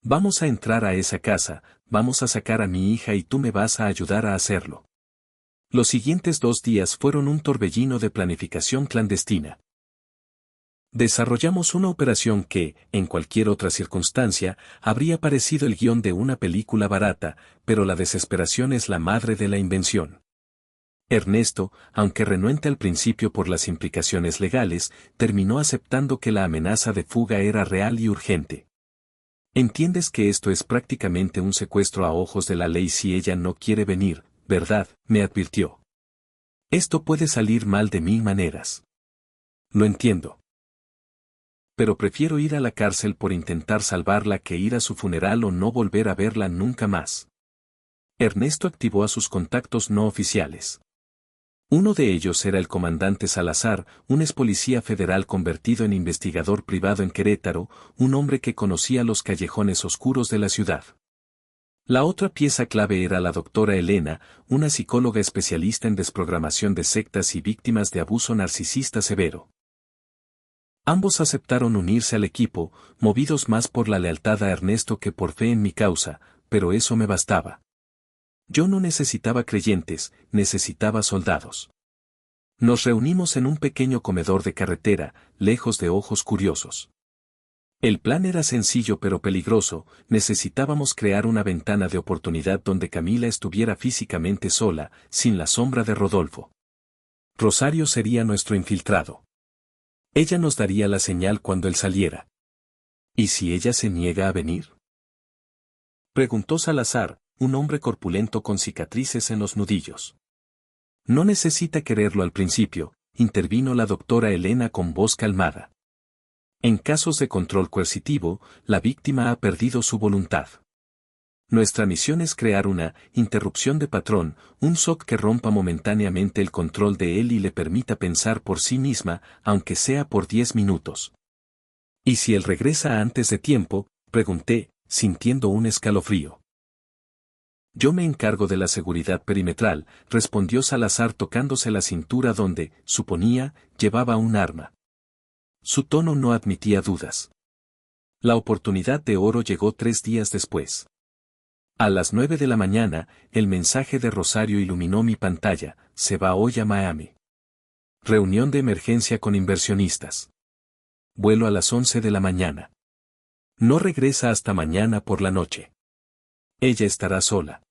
Vamos a entrar a esa casa, vamos a sacar a mi hija y tú me vas a ayudar a hacerlo. Los siguientes 2 días fueron un torbellino de planificación clandestina. Desarrollamos una operación que, en cualquier otra circunstancia, habría parecido el guión de una película barata, pero la desesperación es la madre de la invención. Ernesto, aunque renuente al principio por las implicaciones legales, terminó aceptando que la amenaza de fuga era real y urgente. Entiendes que esto es prácticamente un secuestro a ojos de la ley si ella no quiere venir, ¿verdad?, me advirtió. Esto puede salir mal de mil maneras. Lo entiendo. Pero prefiero ir a la cárcel por intentar salvarla que ir a su funeral o no volver a verla nunca más. Ernesto activó a sus contactos no oficiales. Uno de ellos era el comandante Salazar, un ex policía federal convertido en investigador privado en Querétaro, un hombre que conocía los callejones oscuros de la ciudad. La otra pieza clave era la doctora Elena, una psicóloga especialista en desprogramación de sectas y víctimas de abuso narcisista severo. Ambos aceptaron unirse al equipo, movidos más por la lealtad a Ernesto que por fe en mi causa, pero eso me bastaba. Yo no necesitaba creyentes, necesitaba soldados. Nos reunimos en un pequeño comedor de carretera, lejos de ojos curiosos. El plan era sencillo pero peligroso, necesitábamos crear una ventana de oportunidad donde Camila estuviera físicamente sola, sin la sombra de Rodolfo. Rosario sería nuestro infiltrado. Ella nos daría la señal cuando él saliera. ¿Y si ella se niega a venir?, preguntó Salazar, un hombre corpulento con cicatrices en los nudillos. No necesita quererlo al principio, intervino la doctora Elena con voz calmada. En casos de control coercitivo, la víctima ha perdido su voluntad. Nuestra misión es crear una interrupción de patrón, un shock que rompa momentáneamente el control de él y le permita pensar por sí misma, aunque sea por 10 minutos. ¿Y si él regresa antes de tiempo?, pregunté, sintiendo un escalofrío. Yo me encargo de la seguridad perimetral, respondió Salazar tocándose la cintura donde, suponía, llevaba un arma. Su tono no admitía dudas. La oportunidad de oro llegó 3 días después. A las 9 de la mañana, el mensaje de Rosario iluminó mi pantalla: se va hoy a Miami. Reunión de emergencia con inversionistas. Vuelo a las 11 de la mañana. No regresa hasta mañana por la noche. Ella estará sola.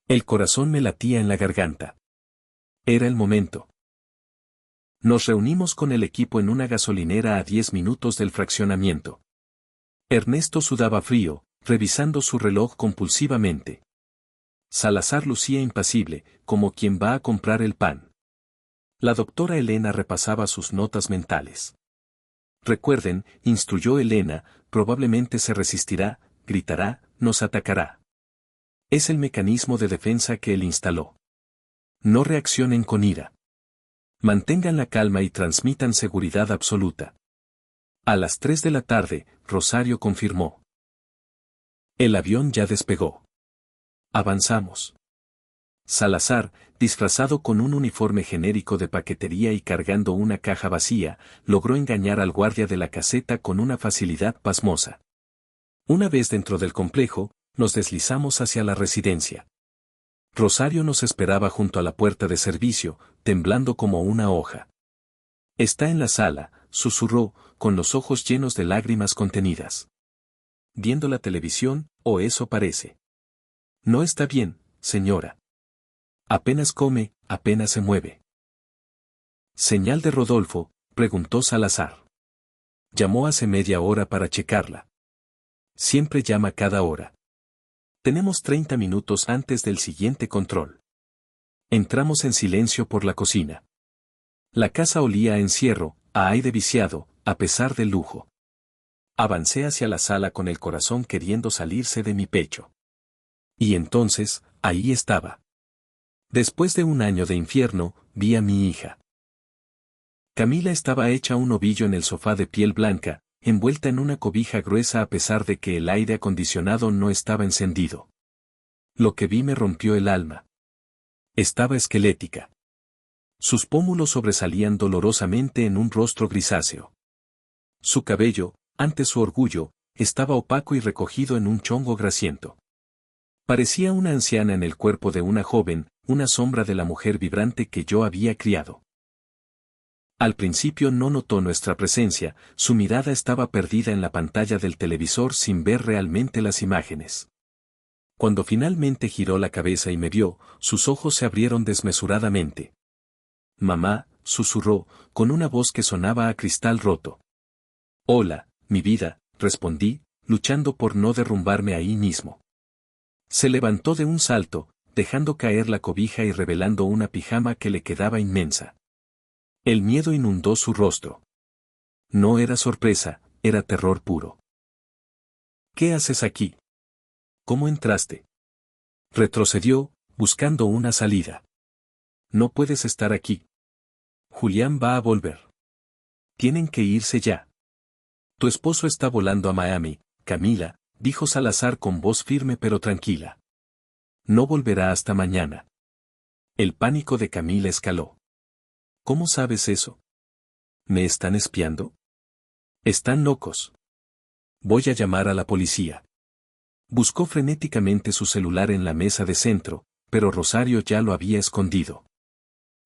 El corazón me latía en la garganta. Era el momento. Nos reunimos con el equipo en una gasolinera a 10 minutos del fraccionamiento. Ernesto sudaba frío, revisando su reloj compulsivamente. Salazar lucía impasible, como quien va a comprar el pan. La doctora Elena repasaba sus notas mentales. Recuerden, instruyó Elena, probablemente se resistirá, gritará, nos atacará. Es el mecanismo de defensa que él instaló. No reaccionen con ira. Mantengan la calma y transmitan seguridad absoluta. A las 3 de la tarde, Rosario confirmó. El avión ya despegó. Avanzamos. Salazar, disfrazado con un uniforme genérico de paquetería y cargando una caja vacía, logró engañar al guardia de la caseta con una facilidad pasmosa. Una vez dentro del complejo, nos deslizamos hacia la residencia. Rosario nos esperaba junto a la puerta de servicio, temblando como una hoja. Está en la sala, susurró, con los ojos llenos de lágrimas contenidas. Viendo la televisión, o eso parece. No está bien, señora. Apenas come, apenas se mueve. ¿Señal de Rodolfo?, preguntó Salazar. Llamó hace media hora para checarla. Siempre llama cada hora. Tenemos 30 minutos antes del siguiente control. Entramos en silencio por la cocina. La casa olía a encierro, a aire viciado, a pesar del lujo. Avancé hacia la sala con el corazón queriendo salirse de mi pecho. Y entonces, ahí estaba. Después de un año de infierno, vi a mi hija. Camila estaba hecha un ovillo en el sofá de piel blanca, envuelta en una cobija gruesa a pesar de que el aire acondicionado no estaba encendido. Lo que vi me rompió el alma. Estaba esquelética. Sus pómulos sobresalían dolorosamente en un rostro grisáceo. Su cabello, ante su orgullo, estaba opaco y recogido en un chongo grasiento. Parecía una anciana en el cuerpo de una joven, una sombra de la mujer vibrante que yo había criado. Al principio no notó nuestra presencia, su mirada estaba perdida en la pantalla del televisor sin ver realmente las imágenes. Cuando finalmente giró la cabeza y me vio, sus ojos se abrieron desmesuradamente. Mamá, susurró, con una voz que sonaba a cristal roto. Hola, mi vida, respondí, luchando por no derrumbarme ahí mismo. Se levantó de un salto, dejando caer la cobija y revelando una pijama que le quedaba inmensa. El miedo inundó su rostro. No era sorpresa, era terror puro. ¿Qué haces aquí? ¿Cómo entraste? Retrocedió, buscando una salida. No puedes estar aquí. Julián va a volver. Tienen que irse ya. Tu esposo está volando a Miami, Camila, dijo Salazar con voz firme pero tranquila. No volverá hasta mañana. El pánico de Camila escaló. ¿Cómo sabes eso? ¿Me están espiando? Están locos. Voy a llamar a la policía. Buscó frenéticamente su celular en la mesa de centro, pero Rosario ya lo había escondido.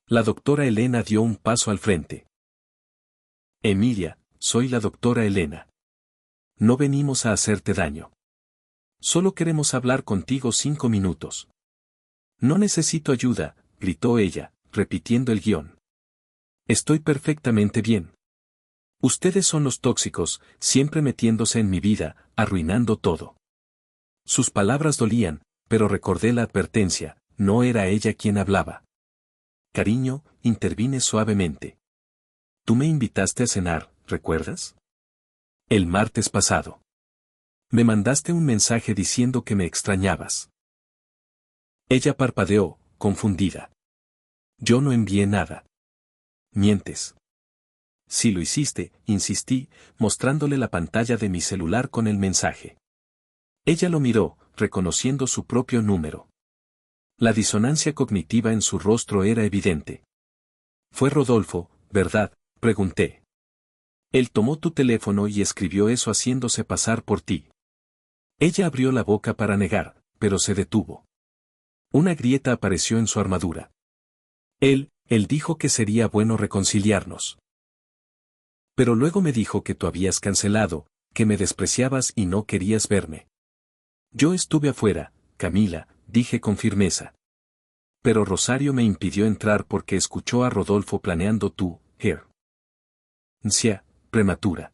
La doctora Elena dio un paso al frente. Emilia, soy la doctora Elena. No venimos a hacerte daño. Solo queremos hablar contigo 5 minutos. No necesito ayuda, gritó ella, repitiendo el guión. Estoy perfectamente bien. Ustedes son los tóxicos, siempre metiéndose en mi vida, arruinando todo. Sus palabras dolían, pero recordé la advertencia, no era ella quien hablaba. Cariño, intervine suavemente. Tú me invitaste a cenar, ¿recuerdas? El martes pasado. Me mandaste un mensaje diciendo que me extrañabas. Ella parpadeó, confundida. Yo no envié nada. Mientes. Si lo hiciste, insistí, mostrándole la pantalla de mi celular con el mensaje. Ella lo miró, reconociendo su propio número. La disonancia cognitiva en su rostro era evidente. Fue Rodolfo, ¿verdad?, pregunté. Él tomó tu teléfono y escribió eso haciéndose pasar por ti. Ella abrió la boca para negar, pero se detuvo. Una grieta apareció en su armadura. Él dijo que sería bueno reconciliarnos. Pero luego me dijo que tú habías cancelado, que me despreciabas y no querías verme. Yo estuve afuera, Camila, dije con firmeza. Pero Rosario me impidió entrar porque escuchó a Rodolfo planeando tu ansia prematura.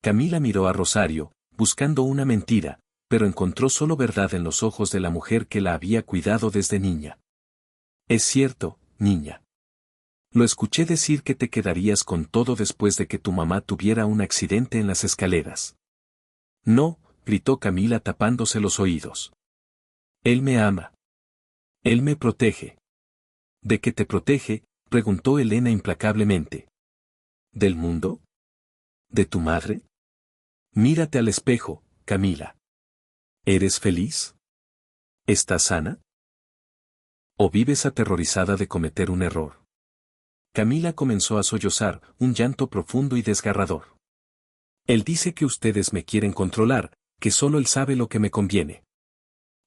Camila miró a Rosario, buscando una mentira, pero encontró solo verdad en los ojos de la mujer que la había cuidado desde niña. Es cierto, niña. Lo escuché decir que te quedarías con todo después de que tu mamá tuviera un accidente en las escaleras. No, gritó Camila tapándose los oídos. Él me ama. Él me protege. ¿De qué te protege?, preguntó Elena implacablemente. ¿Del mundo? ¿De tu madre? Mírate al espejo, Camila. ¿Eres feliz? ¿Estás sana? ¿O vives aterrorizada de cometer un error? Camila comenzó a sollozar, un llanto profundo y desgarrador. Él dice que ustedes me quieren controlar, que solo él sabe lo que me conviene.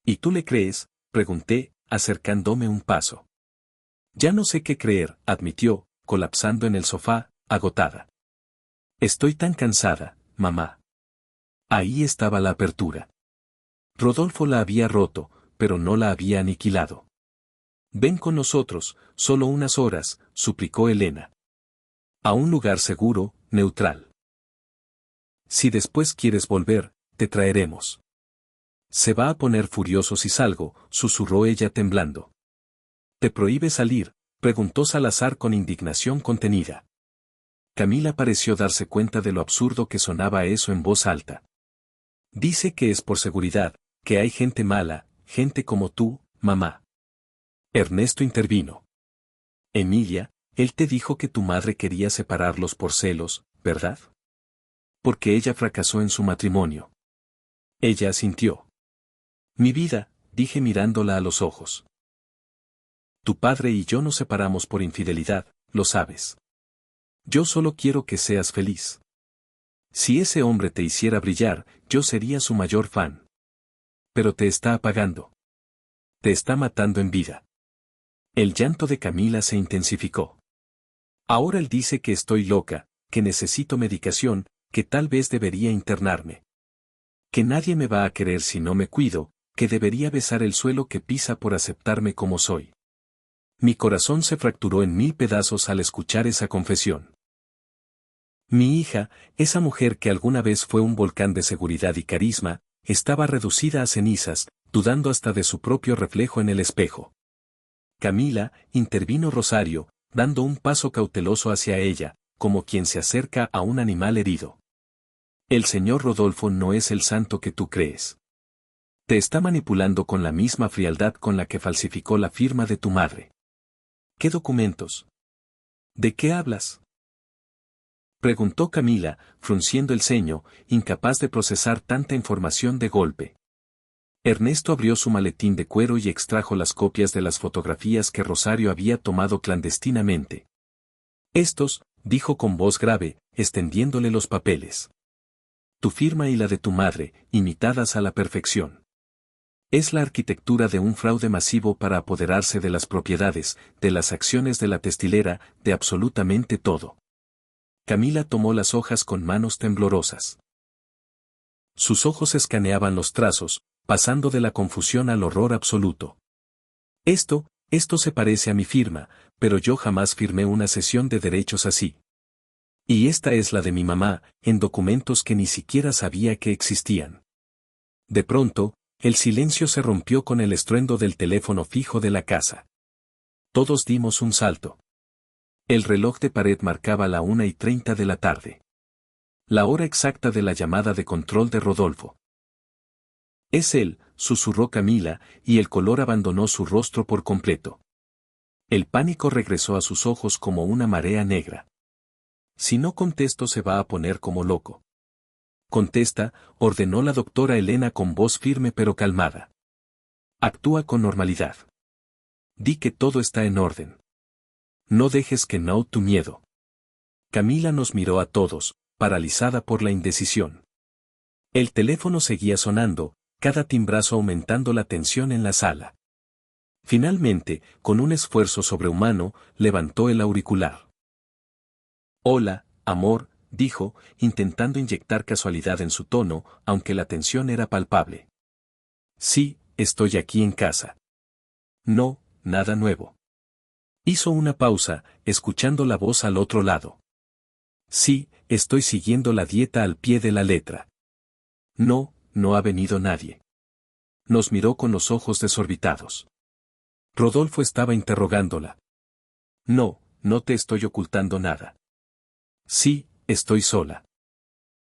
¿Y tú le crees?, pregunté, acercándome un paso. Ya no sé qué creer, admitió, colapsando en el sofá, agotada. Estoy tan cansada, mamá. Ahí estaba la apertura. Rodolfo la había roto, pero no la había aniquilado. Ven con nosotros, solo unas horas, suplicó Elena. A un lugar seguro, neutral. Si después quieres volver, te traeremos. Se va a poner furioso si salgo, susurró ella temblando. ¿Te prohíbe salir?, preguntó Salazar con indignación contenida. Camila pareció darse cuenta de lo absurdo que sonaba eso en voz alta. Dice que es por seguridad, que hay gente mala, gente como tú, mamá. Ernesto intervino. Emilia, él te dijo que tu madre quería separarlos por celos, ¿verdad? Porque ella fracasó en su matrimonio. Ella asintió. Mi vida, dije mirándola a los ojos. Tu padre y yo nos separamos por infidelidad, lo sabes. Yo solo quiero que seas feliz. Si ese hombre te hiciera brillar, yo sería su mayor fan. Pero te está apagando. Te está matando en vida. El llanto de Camila se intensificó. Ahora él dice que estoy loca, que necesito medicación, que tal vez debería internarme. Que nadie me va a querer si no me cuido, que debería besar el suelo que pisa por aceptarme como soy. Mi corazón se fracturó en 1000 pedazos al escuchar esa confesión. Mi hija, esa mujer que alguna vez fue un volcán de seguridad y carisma, estaba reducida a cenizas, dudando hasta de su propio reflejo en el espejo. Camila, intervino Rosario, dando un paso cauteloso hacia ella, como quien se acerca a un animal herido. El señor Rodolfo no es el santo que tú crees. Te está manipulando con la misma frialdad con la que falsificó la firma de tu madre. ¿Qué documentos? ¿De qué hablas? Preguntó Camila, frunciendo el ceño, incapaz de procesar tanta información de golpe. Ernesto abrió su maletín de cuero y extrajo las copias de las fotografías que Rosario había tomado clandestinamente. Estos, dijo con voz grave, extendiéndole los papeles. Tu firma y la de tu madre, imitadas a la perfección. Es la arquitectura de un fraude masivo para apoderarse de las propiedades, de las acciones de la textilera, de absolutamente todo. Camila tomó las hojas con manos temblorosas. Sus ojos escaneaban los trazos, pasando de la confusión al horror absoluto. Esto se parece a mi firma, pero yo jamás firmé una cesión de derechos así. Y esta es la de mi mamá, en documentos que ni siquiera sabía que existían. De pronto, el silencio se rompió con el estruendo del teléfono fijo de la casa. Todos dimos un salto. El reloj de pared marcaba la 1:30 de la tarde. La hora exacta de la llamada de control de Rodolfo. Es él, susurró Camila, y el color abandonó su rostro por completo. El pánico regresó a sus ojos como una marea negra. Si no contesto se va a poner como loco. Contesta, ordenó la doctora Elena con voz firme pero calmada. Actúa con normalidad. Di que todo está en orden. No dejes que no tu miedo. Camila nos miró a todos, paralizada por la indecisión. El teléfono seguía sonando, cada timbrazo aumentando la tensión en la sala. Finalmente, con un esfuerzo sobrehumano, levantó el auricular. Hola, amor, dijo, intentando inyectar casualidad en su tono, aunque la tensión era palpable. Sí, estoy aquí en casa. No, nada nuevo. Hizo una pausa, escuchando la voz al otro lado. Sí, estoy siguiendo la dieta al pie de la letra. No, no ha venido nadie. Nos miró con los ojos desorbitados. Rodolfo estaba interrogándola. No, no te estoy ocultando nada. Sí, estoy sola.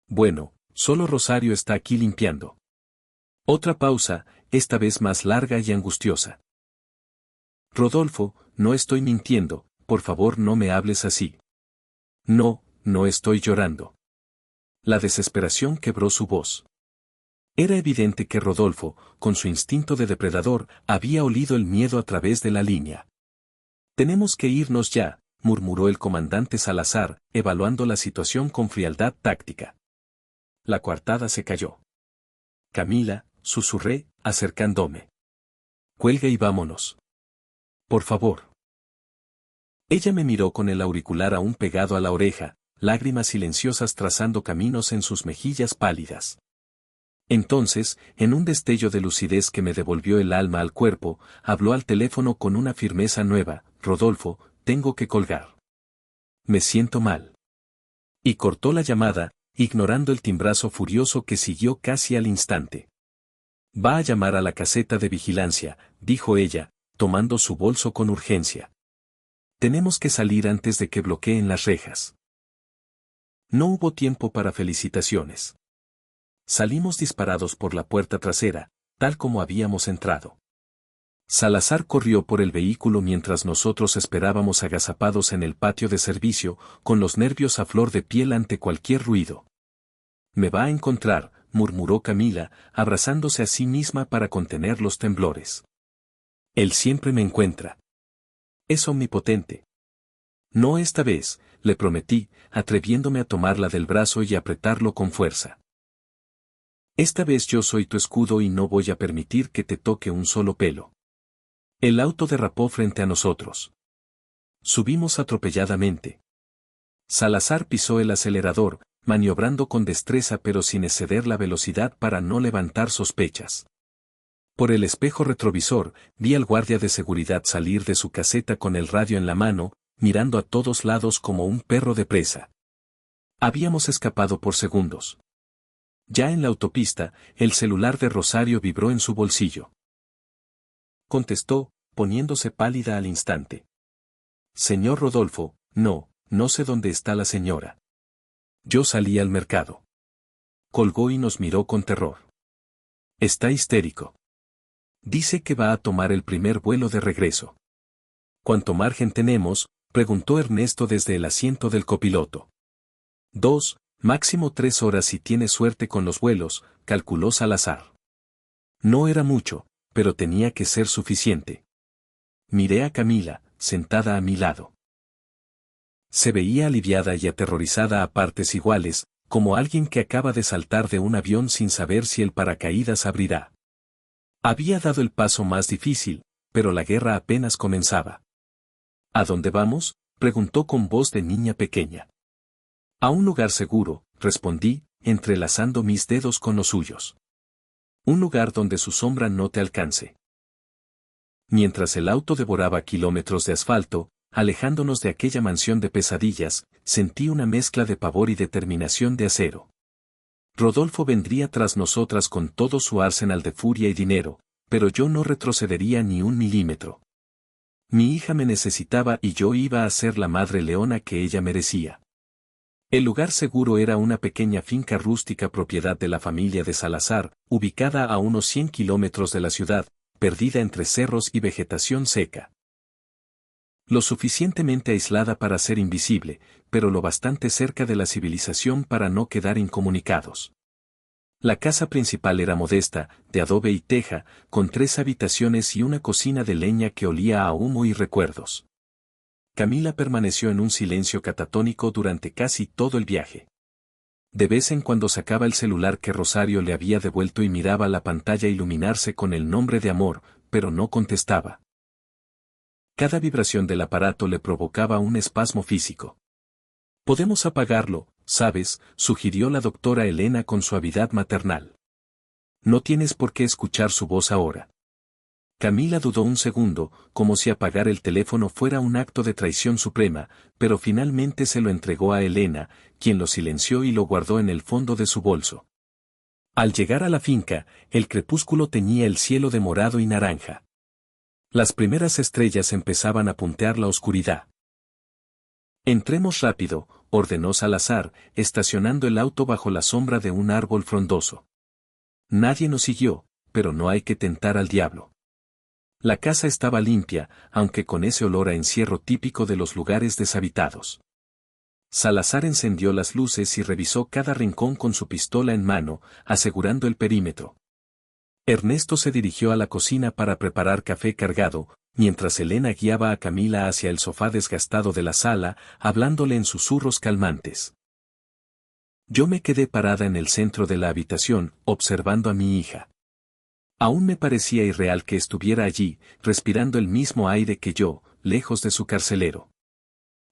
Bueno, solo Rosario está aquí limpiando. Otra pausa, esta vez más larga y angustiosa. Rodolfo, no estoy mintiendo, por favor no me hables así. No, no estoy llorando. La desesperación quebró su voz. Era evidente que Rodolfo, con su instinto de depredador, había olido el miedo a través de la línea. Tenemos que irnos ya, murmuró el comandante Salazar, evaluando la situación con frialdad táctica. La coartada se cayó. Camila, susurré, acercándome. Cuelga y vámonos. Por favor. Ella me miró con el auricular aún pegado a la oreja, lágrimas silenciosas trazando caminos en sus mejillas pálidas. Entonces, en un destello de lucidez que me devolvió el alma al cuerpo, habló al teléfono con una firmeza nueva: Rodolfo, tengo que colgar. Me siento mal. Y cortó la llamada, ignorando el timbrazo furioso que siguió casi al instante. Va a llamar a la caseta de vigilancia, dijo ella, tomando su bolso con urgencia. Tenemos que salir antes de que bloqueen las rejas. No hubo tiempo para felicitaciones. Salimos disparados por la puerta trasera, tal como habíamos entrado. Salazar corrió por el vehículo mientras nosotros esperábamos agazapados en el patio de servicio, con los nervios a flor de piel ante cualquier ruido. Me va a encontrar, murmuró Camila, abrazándose a sí misma para contener los temblores. Él siempre me encuentra. Es omnipotente. No esta vez, le prometí, atreviéndome a tomarla del brazo y apretarlo con fuerza. Esta vez yo soy tu escudo y no voy a permitir que te toque un solo pelo. El auto derrapó frente a nosotros. Subimos atropelladamente. Salazar pisó el acelerador, maniobrando con destreza pero sin exceder la velocidad para no levantar sospechas. Por el espejo retrovisor, vi al guardia de seguridad salir de su caseta con el radio en la mano, mirando a todos lados como un perro de presa. Habíamos escapado por segundos. Ya en la autopista, el celular de Rosario vibró en su bolsillo. Contestó, poniéndose pálida al instante. Señor Rodolfo, no sé dónde está la señora. Yo salí al mercado. Colgó y nos miró con terror. Está histérico. Dice que va a tomar el primer vuelo de regreso. ¿Cuánto margen tenemos?, preguntó Ernesto desde el asiento del copiloto. 2, máximo 3 horas si tiene suerte con los vuelos, calculó Salazar. No era mucho, pero tenía que ser suficiente. Miré a Camila, sentada a mi lado. Se veía aliviada y aterrorizada a partes iguales, como alguien que acaba de saltar de un avión sin saber si el paracaídas abrirá. Había dado el paso más difícil, pero la guerra apenas comenzaba. ¿A dónde vamos?, preguntó con voz de niña pequeña. A un lugar seguro, respondí, entrelazando mis dedos con los suyos. Un lugar donde su sombra no te alcance. Mientras el auto devoraba kilómetros de asfalto, alejándonos de aquella mansión de pesadillas, sentí una mezcla de pavor y determinación de acero. Rodolfo vendría tras nosotras con todo su arsenal de furia y dinero, pero yo no retrocedería ni un milímetro. Mi hija me necesitaba y yo iba a ser la madre leona que ella merecía. El lugar seguro era una pequeña finca rústica propiedad de la familia de Salazar, ubicada a unos 100 kilómetros de la ciudad, perdida entre cerros y vegetación seca. Lo suficientemente aislada para ser invisible, pero lo bastante cerca de la civilización para no quedar incomunicados. La casa principal era modesta, de adobe y teja, con 3 habitaciones y una cocina de leña que olía a humo y recuerdos. Camila permaneció en un silencio catatónico durante casi todo el viaje. De vez en cuando sacaba el celular que Rosario le había devuelto y miraba la pantalla iluminarse con el nombre de amor, pero no contestaba. Cada vibración del aparato le provocaba un espasmo físico. «Podemos apagarlo, ¿sabes?», sugirió la doctora Elena con suavidad maternal. «No tienes por qué escuchar su voz ahora». Camila dudó un segundo, como si apagar el teléfono fuera un acto de traición suprema, pero finalmente se lo entregó a Elena, quien lo silenció y lo guardó en el fondo de su bolso. Al llegar a la finca, el crepúsculo teñía el cielo de morado y naranja. Las primeras estrellas empezaban a puntear la oscuridad. «Entremos rápido», ordenó Salazar, estacionando el auto bajo la sombra de un árbol frondoso. Nadie nos siguió, pero no hay que tentar al diablo. La casa estaba limpia, aunque con ese olor a encierro típico de los lugares deshabitados. Salazar encendió las luces y revisó cada rincón con su pistola en mano, asegurando el perímetro. Ernesto se dirigió a la cocina para preparar café cargado, mientras Elena guiaba a Camila hacia el sofá desgastado de la sala, hablándole en susurros calmantes. Yo me quedé parada en el centro de la habitación, observando a mi hija. Aún me parecía irreal que estuviera allí, respirando el mismo aire que yo, lejos de su carcelero.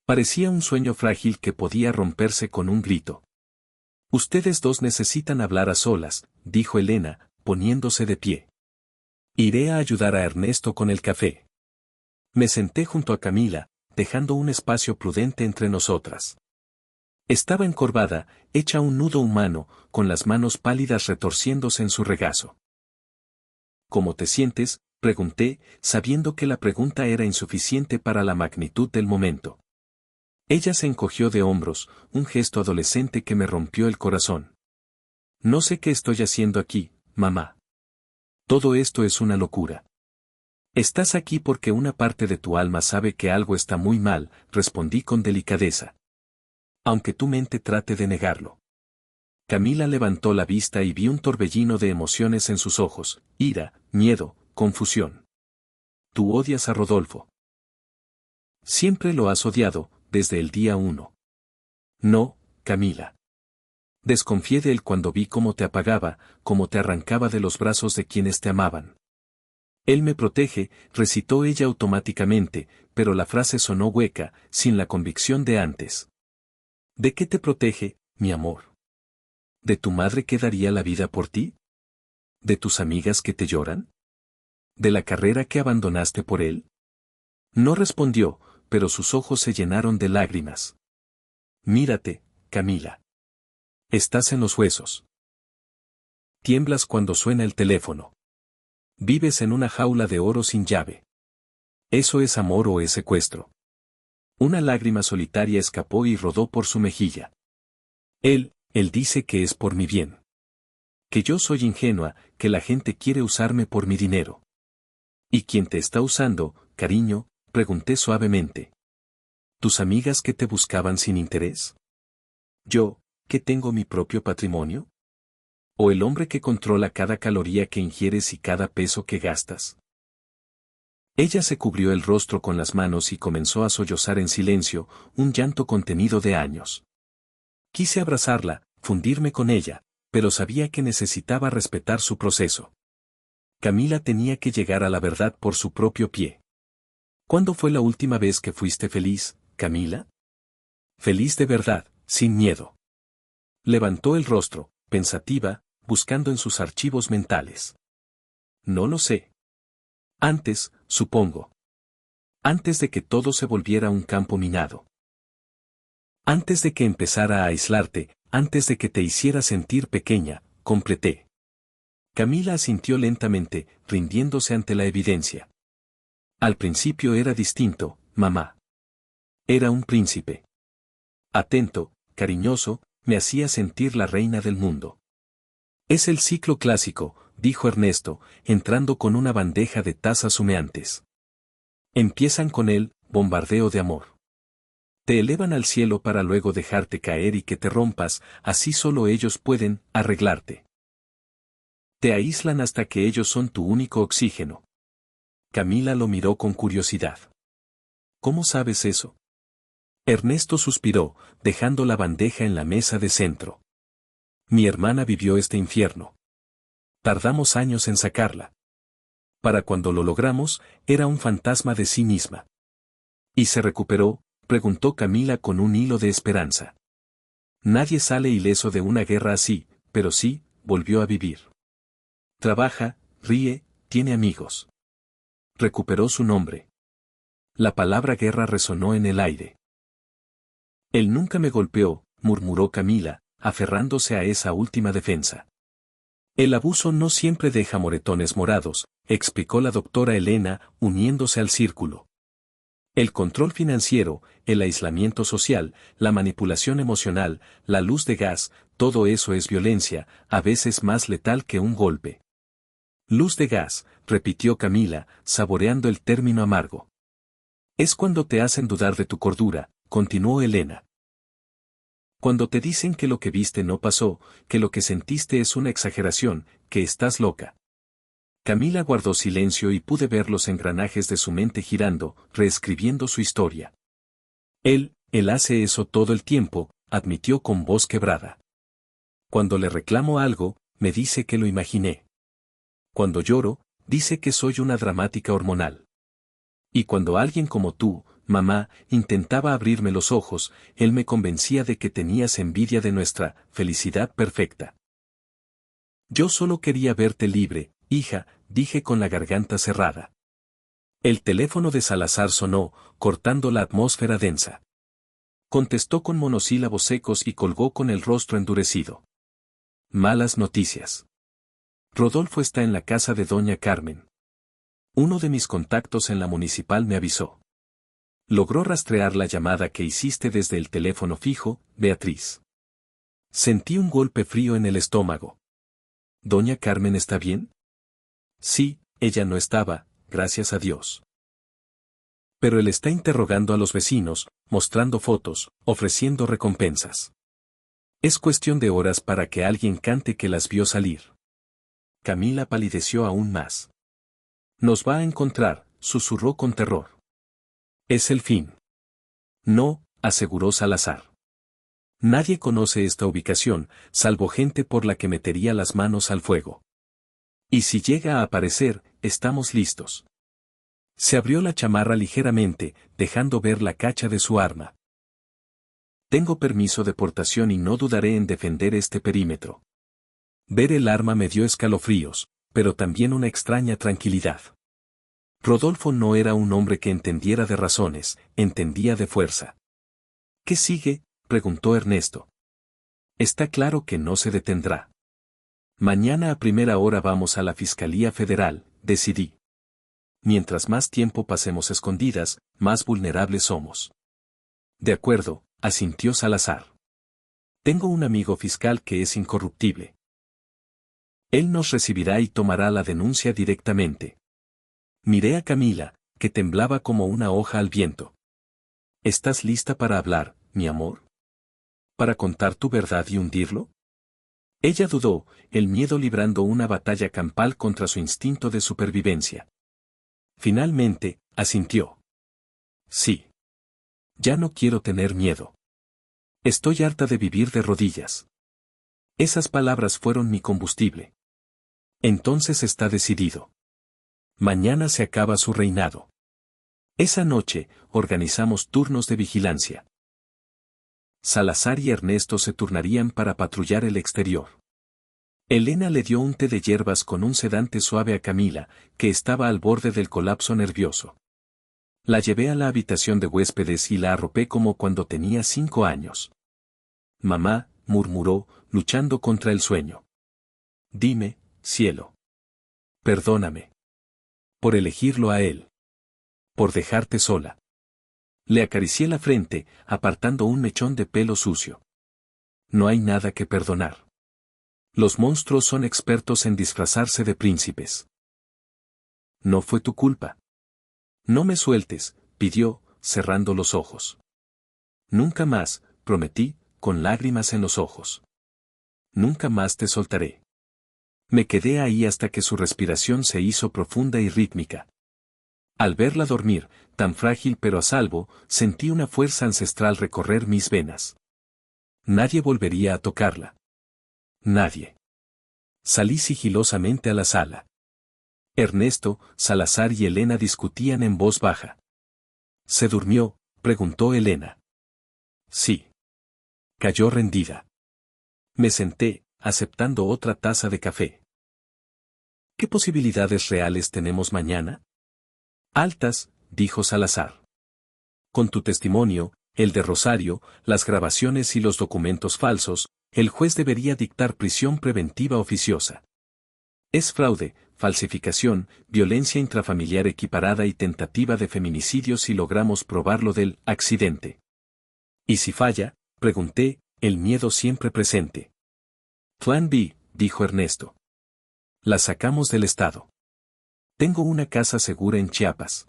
Parecía un sueño frágil que podía romperse con un grito. «Ustedes dos necesitan hablar a solas», dijo Elena, poniéndose de pie. «Iré a ayudar a Ernesto con el café». Me senté junto a Camila, dejando un espacio prudente entre nosotras. Estaba encorvada, hecha un nudo humano, con las manos pálidas retorciéndose en su regazo. «¿Cómo te sientes?», pregunté, sabiendo que la pregunta era insuficiente para la magnitud del momento. Ella se encogió de hombros, un gesto adolescente que me rompió el corazón. «No sé qué estoy haciendo aquí, mamá. Todo esto es una locura». «Estás aquí porque una parte de tu alma sabe que algo está muy mal», respondí con delicadeza. «Aunque tu mente trate de negarlo». Camila levantó la vista y vi un torbellino de emociones en sus ojos: ira, miedo, confusión. «¿Tú odias a Rodolfo?». «Siempre lo has odiado, desde el día 1. «No, Camila. Desconfié de él cuando vi cómo te apagaba, cómo te arrancaba de los brazos de quienes te amaban». «Él me protege», recitó ella automáticamente, pero la frase sonó hueca, sin la convicción de antes. «¿De qué te protege, mi amor? ¿De tu madre que daría la vida por ti? ¿De tus amigas que te lloran? ¿De la carrera que abandonaste por él?». No respondió, pero sus ojos se llenaron de lágrimas. «Mírate, Camila. Estás en los huesos. Tiemblas cuando suena el teléfono. Vives en una jaula de oro sin llave. ¿Eso es amor o es secuestro? Una lágrima solitaria escapó y rodó por su mejilla. Él dice que es por mi bien. Que yo soy ingenua, que la gente quiere usarme por mi dinero. ¿Y quién te está usando, cariño?, pregunté suavemente. ¿Tus amigas que te buscaban sin interés? ¿Yo, que tengo mi propio patrimonio? ¿O el hombre que controla cada caloría que ingieres y cada peso que gastas? Ella se cubrió el rostro con las manos y comenzó a sollozar en silencio, un llanto contenido de años. Quise abrazarla, fundirme con ella, pero sabía que necesitaba respetar su proceso. Camila tenía que llegar a la verdad por su propio pie. ¿Cuándo fue la última vez que fuiste feliz, Camila? Feliz de verdad, sin miedo. Levantó el rostro, pensativa, buscando en sus archivos mentales. No lo sé. Antes, supongo. Antes de que todo se volviera un campo minado. Antes de que empezara a aislarte, antes de que te hiciera sentir pequeña, completé. Camila asintió lentamente, rindiéndose ante la evidencia. Al principio era distinto, mamá. Era un príncipe. Atento, cariñoso, me hacía sentir la reina del mundo. Es el ciclo clásico, dijo Ernesto, entrando con una bandeja de tazas humeantes. Empiezan con el bombardeo de amor. Te elevan al cielo para luego dejarte caer y que te rompas, así solo ellos pueden arreglarte. Te aíslan hasta que ellos son tu único oxígeno. Camila lo miró con curiosidad. ¿Cómo sabes eso? Ernesto suspiró, dejando la bandeja en la mesa de centro. Mi hermana vivió este infierno. Tardamos años en sacarla. Para cuando lo logramos, era un fantasma de sí misma. ¿Y se recuperó?, preguntó Camila con un hilo de esperanza. Nadie sale ileso de una guerra así, pero sí, volvió a vivir. Trabaja, ríe, tiene amigos. Recuperó su nombre. La palabra guerra resonó en el aire. Él nunca me golpeó, murmuró Camila, aferrándose a esa última defensa. El abuso no siempre deja moretones morados, explicó la doctora Elena, uniéndose al círculo. El control financiero, el aislamiento social, la manipulación emocional, la luz de gas, todo eso es violencia, a veces más letal que un golpe. Luz de gas, repitió Camila, saboreando el término amargo. Es cuando te hacen dudar de tu cordura, continuó Elena. Cuando te dicen que lo que viste no pasó, que lo que sentiste es una exageración, que estás loca. Camila guardó silencio y pude ver los engranajes de su mente girando, reescribiendo su historia. Él hace eso todo el tiempo, admitió con voz quebrada. Cuando le reclamo algo, me dice que lo imaginé. Cuando lloro, dice que soy una dramática hormonal. Y cuando alguien como tú, mamá, intentaba abrirme los ojos, él me convencía de que tenías envidia de nuestra felicidad perfecta. Yo solo quería verte libre, hija, dije con la garganta cerrada. El teléfono de Salazar sonó, cortando la atmósfera densa. Contestó con monosílabos secos y colgó con el rostro endurecido. Malas noticias. Rodolfo está en la casa de doña Carmen. Uno de mis contactos en la municipal me avisó. Logró rastrear la llamada que hiciste desde el teléfono fijo, Beatriz. Sentí un golpe frío en el estómago. ¿Doña Carmen está bien? Sí, ella no estaba, gracias a Dios. Pero él está interrogando a los vecinos, mostrando fotos, ofreciendo recompensas. Es cuestión de horas para que alguien cante que las vio salir. Camila palideció aún más. Nos va a encontrar, susurró con terror. Es el fin. No, aseguró Salazar. Nadie conoce esta ubicación, salvo gente por la que metería las manos al fuego. Y si llega a aparecer, estamos listos. Se abrió la chamarra ligeramente, dejando ver la cacha de su arma. Tengo permiso de portación y no dudaré en defender este perímetro. Ver el arma me dio escalofríos, pero también una extraña tranquilidad. Rodolfo no era un hombre que entendiera de razones, entendía de fuerza. ¿Qué sigue?, preguntó Ernesto. Está claro que no se detendrá. Mañana a primera hora vamos a la Fiscalía Federal, decidí. Mientras más tiempo pasemos escondidas, más vulnerables somos. De acuerdo, asintió Salazar. Tengo un amigo fiscal que es incorruptible. Él nos recibirá y tomará la denuncia directamente. Miré a Camila, que temblaba como una hoja al viento. ¿Estás lista para hablar, mi amor? ¿Para contar tu verdad y hundirlo? Ella dudó, el miedo librando una batalla campal contra su instinto de supervivencia. Finalmente, asintió. Sí. Ya no quiero tener miedo. Estoy harta de vivir de rodillas. Esas palabras fueron mi combustible. Entonces está decidido. Mañana se acaba su reinado. Esa noche, organizamos turnos de vigilancia. Salazar y Ernesto se turnarían para patrullar el exterior. Elena le dio un té de hierbas con un sedante suave a Camila, que estaba al borde del colapso nervioso. La llevé a la habitación de huéspedes y la arropé como cuando tenía 5 años. Mamá, murmuró, luchando contra el sueño. Dime, cielo. Perdóname. Por elegirlo a él. Por dejarte sola. Le acaricié la frente, apartando un mechón de pelo sucio. No hay nada que perdonar. Los monstruos son expertos en disfrazarse de príncipes. No fue tu culpa. No me sueltes, pidió, cerrando los ojos. Nunca más, prometí, con lágrimas en los ojos. Nunca más te soltaré. Me quedé ahí hasta que su respiración se hizo profunda y rítmica. Al verla dormir, tan frágil pero a salvo, sentí una fuerza ancestral recorrer mis venas. Nadie volvería a tocarla. Nadie. Salí sigilosamente a la sala. Ernesto, Salazar y Elena discutían en voz baja. ¿Se durmió?, preguntó Elena. Sí. Cayó rendida. Me senté, aceptando otra taza de café. ¿Qué posibilidades reales tenemos mañana? Altas, dijo Salazar. Con tu testimonio, el de Rosario, las grabaciones y los documentos falsos, el juez debería dictar prisión preventiva oficiosa. Es fraude, falsificación, violencia intrafamiliar equiparada y tentativa de feminicidio si logramos probar lo del accidente. ¿Y si falla?, pregunté, el miedo siempre presente. Plan B, dijo Ernesto. La sacamos del estado. Tengo una casa segura en Chiapas.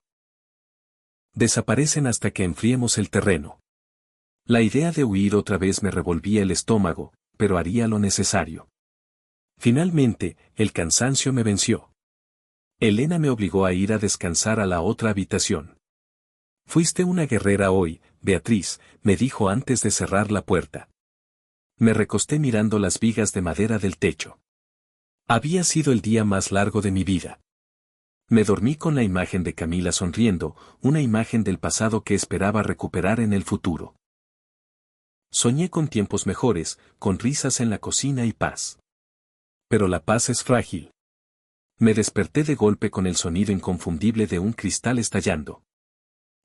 Desaparecen hasta que enfriemos el terreno. La idea de huir otra vez me revolvía el estómago, pero haría lo necesario. Finalmente, el cansancio me venció. Elena me obligó a ir a descansar a la otra habitación. Fuiste una guerrera hoy, Beatriz, me dijo antes de cerrar la puerta. Me recosté mirando las vigas de madera del techo. Había sido el día más largo de mi vida. Me dormí con la imagen de Camila sonriendo, una imagen del pasado que esperaba recuperar en el futuro. Soñé con tiempos mejores, con risas en la cocina y paz. Pero la paz es frágil. Me desperté de golpe con el sonido inconfundible de un cristal estallando.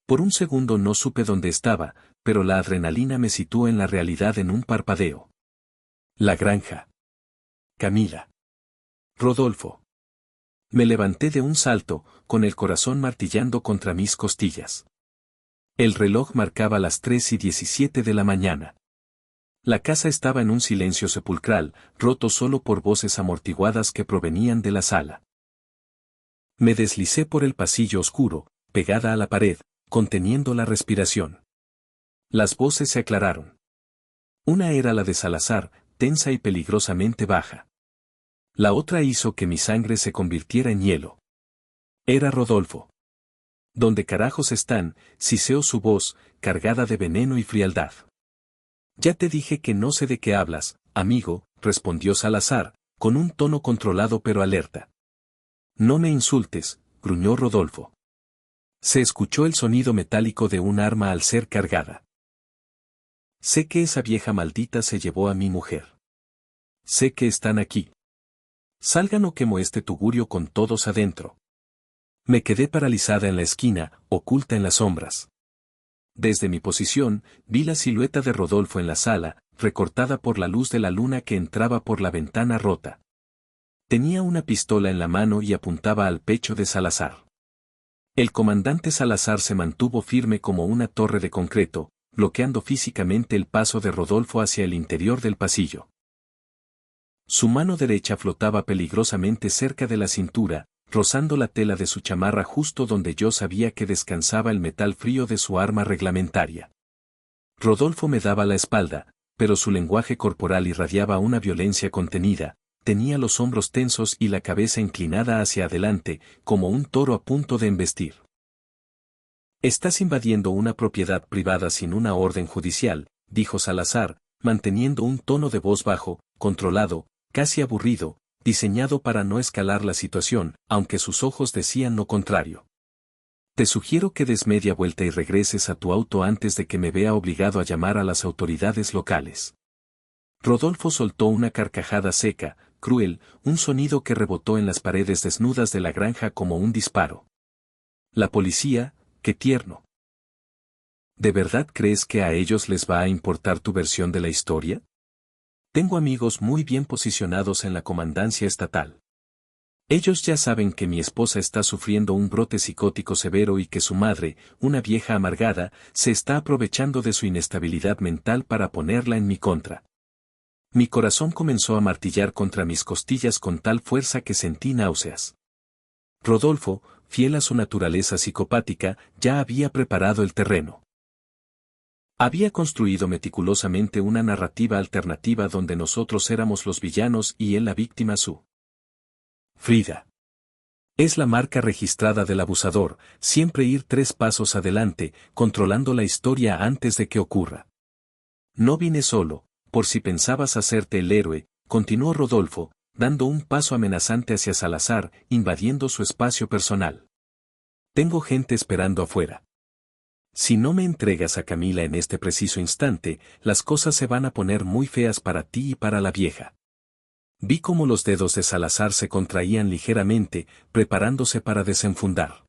Por un segundo no supe dónde estaba, pero la adrenalina me situó en la realidad en un parpadeo. La granja. Camila. Rodolfo. Me levanté de un salto, con el corazón martillando contra mis costillas. El reloj marcaba las 3:17 de la mañana. La casa estaba en un silencio sepulcral, roto solo por voces amortiguadas que provenían de la sala. Me deslicé por el pasillo oscuro, pegada a la pared, conteniendo la respiración. Las voces se aclararon. Una era la de Salazar, tensa y peligrosamente baja. La otra hizo que mi sangre se convirtiera en hielo. Era Rodolfo. ¿Dónde carajos están?, siseó su voz, cargada de veneno y frialdad. Ya te dije que no sé de qué hablas, amigo, respondió Salazar, con un tono controlado pero alerta. No me insultes, gruñó Rodolfo. Se escuchó el sonido metálico de un arma al ser cargada. Sé que esa vieja maldita se llevó a mi mujer. Sé que están aquí. Salgan o quemo este tugurio con todos adentro. Me quedé paralizada en la esquina, oculta en las sombras. Desde mi posición, vi la silueta de Rodolfo en la sala, recortada por la luz de la luna que entraba por la ventana rota. Tenía una pistola en la mano y apuntaba al pecho de Salazar. El comandante Salazar se mantuvo firme como una torre de concreto, bloqueando físicamente el paso de Rodolfo hacia el interior del pasillo. Su mano derecha flotaba peligrosamente cerca de la cintura, rozando la tela de su chamarra justo donde yo sabía que descansaba el metal frío de su arma reglamentaria. Rodolfo me daba la espalda, pero su lenguaje corporal irradiaba una violencia contenida, tenía los hombros tensos y la cabeza inclinada hacia adelante, como un toro a punto de embestir. «Estás invadiendo una propiedad privada sin una orden judicial», dijo Salazar, manteniendo un tono de voz bajo, controlado, casi aburrido, diseñado para no escalar la situación, aunque sus ojos decían lo contrario. «Te sugiero que des media vuelta y regreses a tu auto antes de que me vea obligado a llamar a las autoridades locales». Rodolfo soltó una carcajada seca, cruel, un sonido que rebotó en las paredes desnudas de la granja como un disparo. «La policía, qué tierno». ¿De verdad crees que a ellos les va a importar tu versión de la historia? Tengo amigos muy bien posicionados en la comandancia estatal. Ellos ya saben que mi esposa está sufriendo un brote psicótico severo y que su madre, una vieja amargada, se está aprovechando de su inestabilidad mental para ponerla en mi contra. Mi corazón comenzó a martillar contra mis costillas con tal fuerza que sentí náuseas. Rodolfo, fiel a su naturaleza psicopática, ya había preparado el terreno. Había construido meticulosamente una narrativa alternativa donde nosotros éramos los villanos y él la víctima su Frida. Es la marca registrada del abusador, siempre ir 3 pasos adelante, controlando la historia antes de que ocurra. No vine solo, por si pensabas hacerte el héroe, continuó Rodolfo, dando un paso amenazante hacia Salazar, invadiendo su espacio personal. Tengo gente esperando afuera. Si no me entregas a Camila en este preciso instante, las cosas se van a poner muy feas para ti y para la vieja. Vi cómo los dedos de Salazar se contraían ligeramente, preparándose para desenfundar.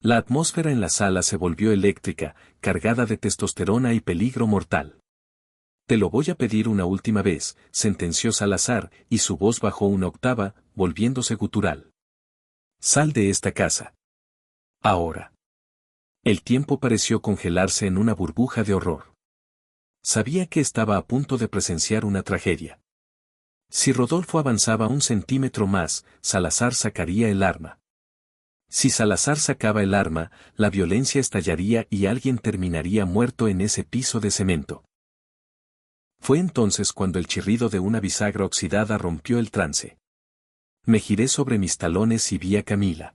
La atmósfera en la sala se volvió eléctrica, cargada de testosterona y peligro mortal. Te lo voy a pedir una última vez, sentenció Salazar, y su voz bajó una octava, volviéndose gutural. Sal de esta casa. Ahora. El tiempo pareció congelarse en una burbuja de horror. Sabía que estaba a punto de presenciar una tragedia. Si Rodolfo avanzaba 1 centímetro más, Salazar sacaría el arma. Si Salazar sacaba el arma, la violencia estallaría y alguien terminaría muerto en ese piso de cemento. Fue entonces cuando el chirrido de una bisagra oxidada rompió el trance. Me giré sobre mis talones y vi a Camila.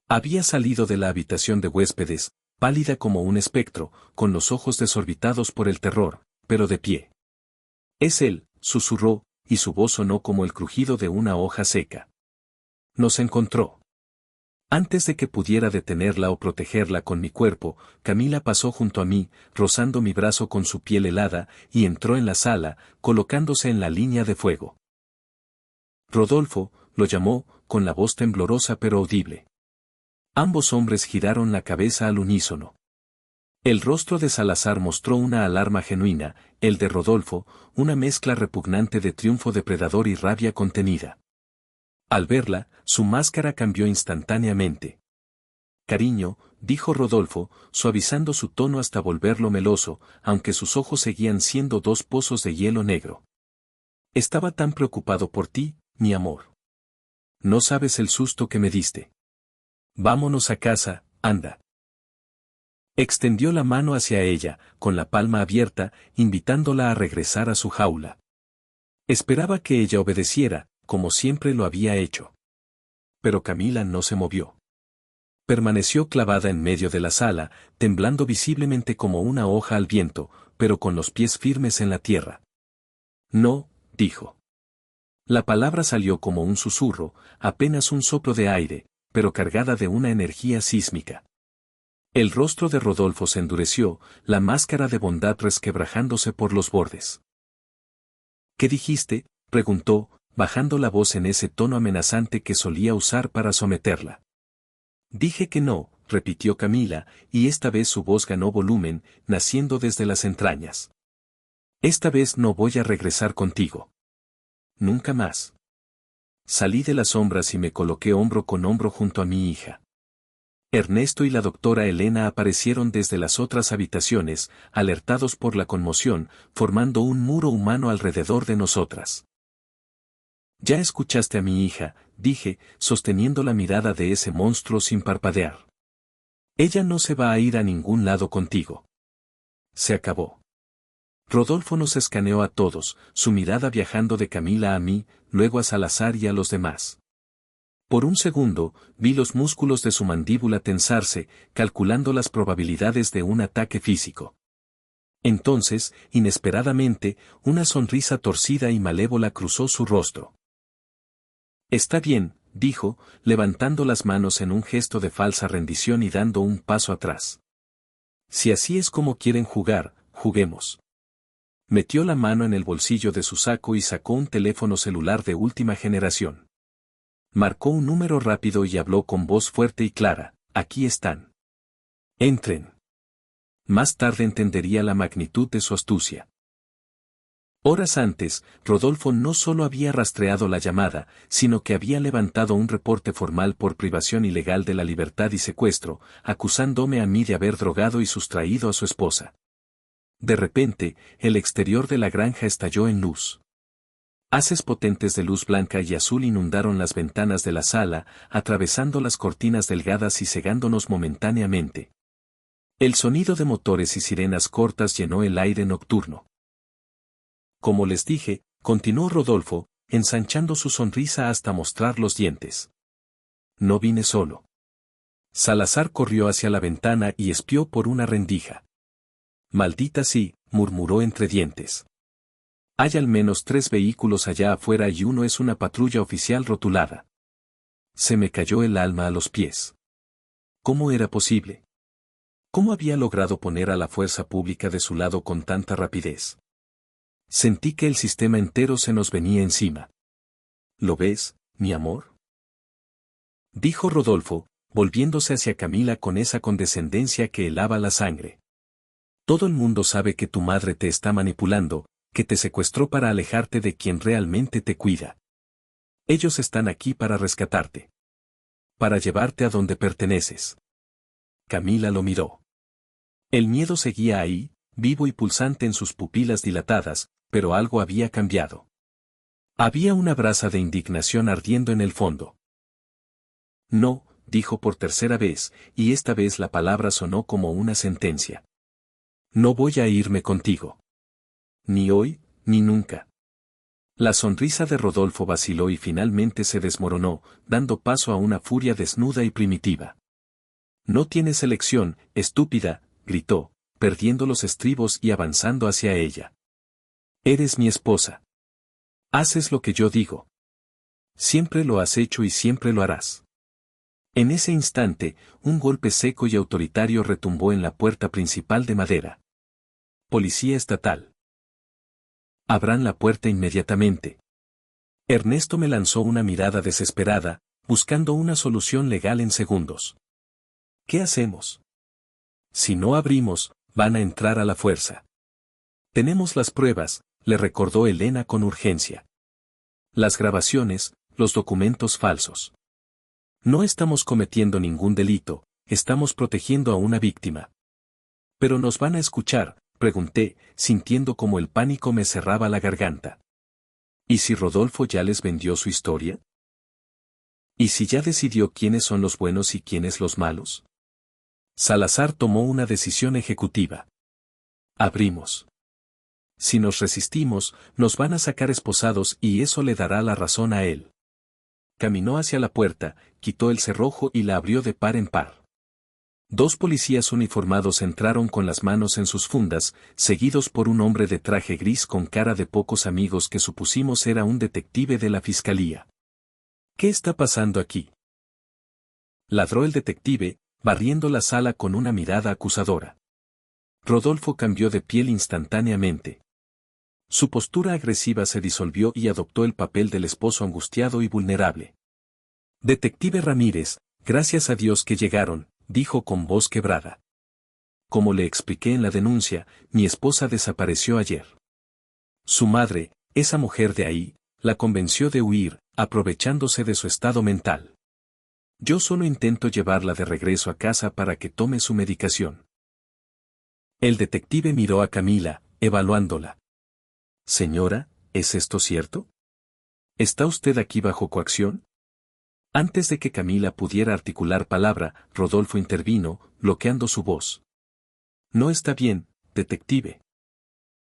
Había salido de la habitación de huéspedes, pálida como un espectro, con los ojos desorbitados por el terror, pero de pie. «Es él», susurró, y su voz sonó como el crujido de una hoja seca. Nos encontró. Antes de que pudiera detenerla o protegerla con mi cuerpo, Camila pasó junto a mí, rozando mi brazo con su piel helada, y entró en la sala, colocándose en la línea de fuego. Rodolfo, lo llamó, con la voz temblorosa pero audible. Ambos hombres giraron la cabeza al unísono. El rostro de Salazar mostró una alarma genuina, el de Rodolfo, una mezcla repugnante de triunfo depredador y rabia contenida. Al verla, su máscara cambió instantáneamente. «Cariño», dijo Rodolfo, suavizando su tono hasta volverlo meloso, aunque sus ojos seguían siendo 2 pozos de hielo negro. «Estaba tan preocupado por ti, mi amor. No sabes el susto que me diste. Vámonos a casa, anda». Extendió la mano hacia ella, con la palma abierta, invitándola a regresar a su jaula. Esperaba que ella obedeciera, como siempre lo había hecho. Pero Camila no se movió. Permaneció clavada en medio de la sala, temblando visiblemente como una hoja al viento, pero con los pies firmes en la tierra. «No», dijo. La palabra salió como un susurro, apenas un soplo de aire, pero cargada de una energía sísmica. El rostro de Rodolfo se endureció, la máscara de bondad resquebrajándose por los bordes. «¿Qué dijiste?», preguntó, bajando la voz en ese tono amenazante que solía usar para someterla. «Dije que no», repitió Camila, y esta vez su voz ganó volumen, naciendo desde las entrañas. Esta vez no voy a regresar contigo. Nunca más. Salí de las sombras y me coloqué hombro con hombro junto a mi hija. Ernesto y la doctora Elena aparecieron desde las otras habitaciones, alertados por la conmoción, formando un muro humano alrededor de nosotras. Ya escuchaste a mi hija, dije, sosteniendo la mirada de ese monstruo sin parpadear. Ella no se va a ir a ningún lado contigo. Se acabó. Rodolfo nos escaneó a todos, su mirada viajando de Camila a mí, luego a Salazar y a los demás. Por un segundo, vi los músculos de su mandíbula tensarse, calculando las probabilidades de un ataque físico. Entonces, inesperadamente, una sonrisa torcida y malévola cruzó su rostro. Está bien, dijo, levantando las manos en un gesto de falsa rendición y dando un paso atrás. Si así es como quieren jugar, juguemos. Metió la mano en el bolsillo de su saco y sacó un teléfono celular de última generación. Marcó un número rápido y habló con voz fuerte y clara, aquí están. Entren. Más tarde entendería la magnitud de su astucia. Horas antes, Rodolfo no solo había rastreado la llamada, sino que había levantado un reporte formal por privación ilegal de la libertad y secuestro, acusándome a mí de haber drogado y sustraído a su esposa. De repente, el exterior de la granja estalló en luz. Haces potentes de luz blanca y azul inundaron las ventanas de la sala, atravesando las cortinas delgadas y cegándonos momentáneamente. El sonido de motores y sirenas cortas llenó el aire nocturno. Como les dije, continuó Rodolfo, ensanchando su sonrisa hasta mostrar los dientes. No vine solo. Salazar corrió hacia la ventana y espió por una rendija. Maldita sí, murmuró entre dientes. Hay al menos 3 vehículos allá afuera y uno es una patrulla oficial rotulada. Se me cayó el alma a los pies. ¿Cómo era posible? ¿Cómo había logrado poner a la fuerza pública de su lado con tanta rapidez? Sentí que el sistema entero se nos venía encima. ¿Lo ves, mi amor?, dijo Rodolfo, volviéndose hacia Camila con esa condescendencia que helaba la sangre. Todo el mundo sabe que tu madre te está manipulando, que te secuestró para alejarte de quien realmente te cuida. Ellos están aquí para rescatarte. Para llevarte a donde perteneces. Camila lo miró. El miedo seguía ahí, vivo y pulsante en sus pupilas dilatadas, pero algo había cambiado. Había una brasa de indignación ardiendo en el fondo. No, dijo por tercera vez, y esta vez la palabra sonó como una sentencia. No voy a irme contigo. Ni hoy, ni nunca. La sonrisa de Rodolfo vaciló y finalmente se desmoronó, dando paso a una furia desnuda y primitiva. No tienes elección, estúpida, gritó, perdiendo los estribos y avanzando hacia ella. Eres mi esposa. Haces lo que yo digo. Siempre lo has hecho y siempre lo harás. En ese instante, un golpe seco y autoritario retumbó en la puerta principal de madera. Policía estatal. Abran la puerta inmediatamente. Ernesto me lanzó una mirada desesperada, buscando una solución legal en segundos. ¿Qué hacemos? Si no abrimos, van a entrar a la fuerza. Tenemos las pruebas, le recordó Elena con urgencia. Las grabaciones, los documentos falsos. No estamos cometiendo ningún delito, estamos protegiendo a una víctima. ¿Pero nos van a escuchar?, pregunté, sintiendo como el pánico me cerraba la garganta. ¿Y si Rodolfo ya les vendió su historia? ¿Y si ya decidió quiénes son los buenos y quiénes los malos? Salazar tomó una decisión ejecutiva. Abrimos. Si nos resistimos, nos van a sacar esposados y eso le dará la razón a él. Caminó hacia la puerta, quitó el cerrojo y la abrió de par en par. 2 policías uniformados entraron con las manos en sus fundas, seguidos por un hombre de traje gris con cara de pocos amigos que supusimos era un detective de la fiscalía. ¿Qué está pasando aquí?, ladró el detective, barriendo la sala con una mirada acusadora. Rodolfo cambió de piel instantáneamente. Su postura agresiva se disolvió y adoptó el papel del esposo angustiado y vulnerable. Detective Ramírez, gracias a Dios que llegaron, dijo con voz quebrada. Como le expliqué en la denuncia, mi esposa desapareció ayer. Su madre, esa mujer de ahí, la convenció de huir, aprovechándose de su estado mental. Yo solo intento llevarla de regreso a casa para que tome su medicación. El detective miró a Camila, evaluándola. Señora, ¿es esto cierto? ¿Está usted aquí bajo coacción? Antes de que Camila pudiera articular palabra, Rodolfo intervino, bloqueando su voz. No está bien, detective.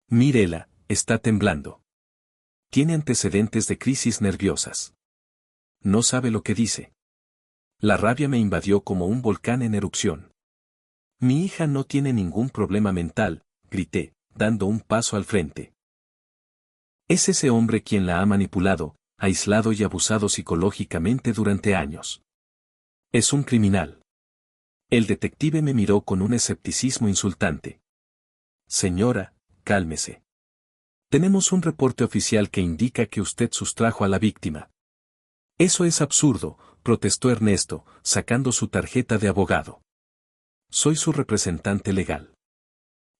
Mírela, está temblando. Tiene antecedentes de crisis nerviosas. No sabe lo que dice. La rabia me invadió como un volcán en erupción. Mi hija no tiene ningún problema mental, grité, dando un paso al frente. Es ese hombre quien la ha manipulado, aislado y abusado psicológicamente durante años. Es un criminal. El detective me miró con un escepticismo insultante. Señora, cálmese. Tenemos un reporte oficial que indica que usted sustrajo a la víctima. Eso es absurdo, protestó Ernesto, sacando su tarjeta de abogado. Soy su representante legal.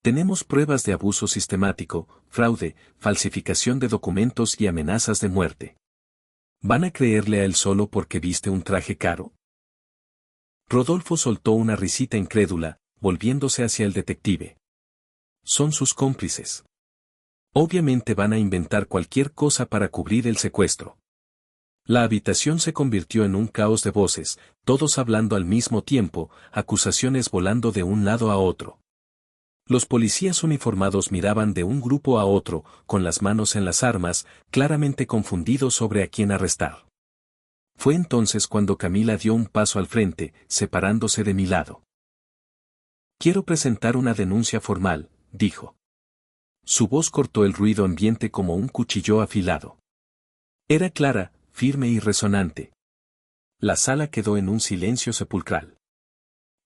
Tenemos pruebas de abuso sistemático, fraude, falsificación de documentos y amenazas de muerte. ¿Van a creerle a él solo porque viste un traje caro? Rodolfo soltó una risita incrédula, volviéndose hacia el detective. Son sus cómplices. Obviamente van a inventar cualquier cosa para cubrir el secuestro. La habitación se convirtió en un caos de voces, todos hablando al mismo tiempo, acusaciones volando de un lado a otro. Los policías uniformados miraban de un grupo a otro, con las manos en las armas, claramente confundidos sobre a quién arrestar. Fue entonces cuando Camila dio un paso al frente, separándose de mi lado. Quiero presentar una denuncia formal, dijo. Su voz cortó el ruido ambiente como un cuchillo afilado. Era clara, firme y resonante. La sala quedó en un silencio sepulcral.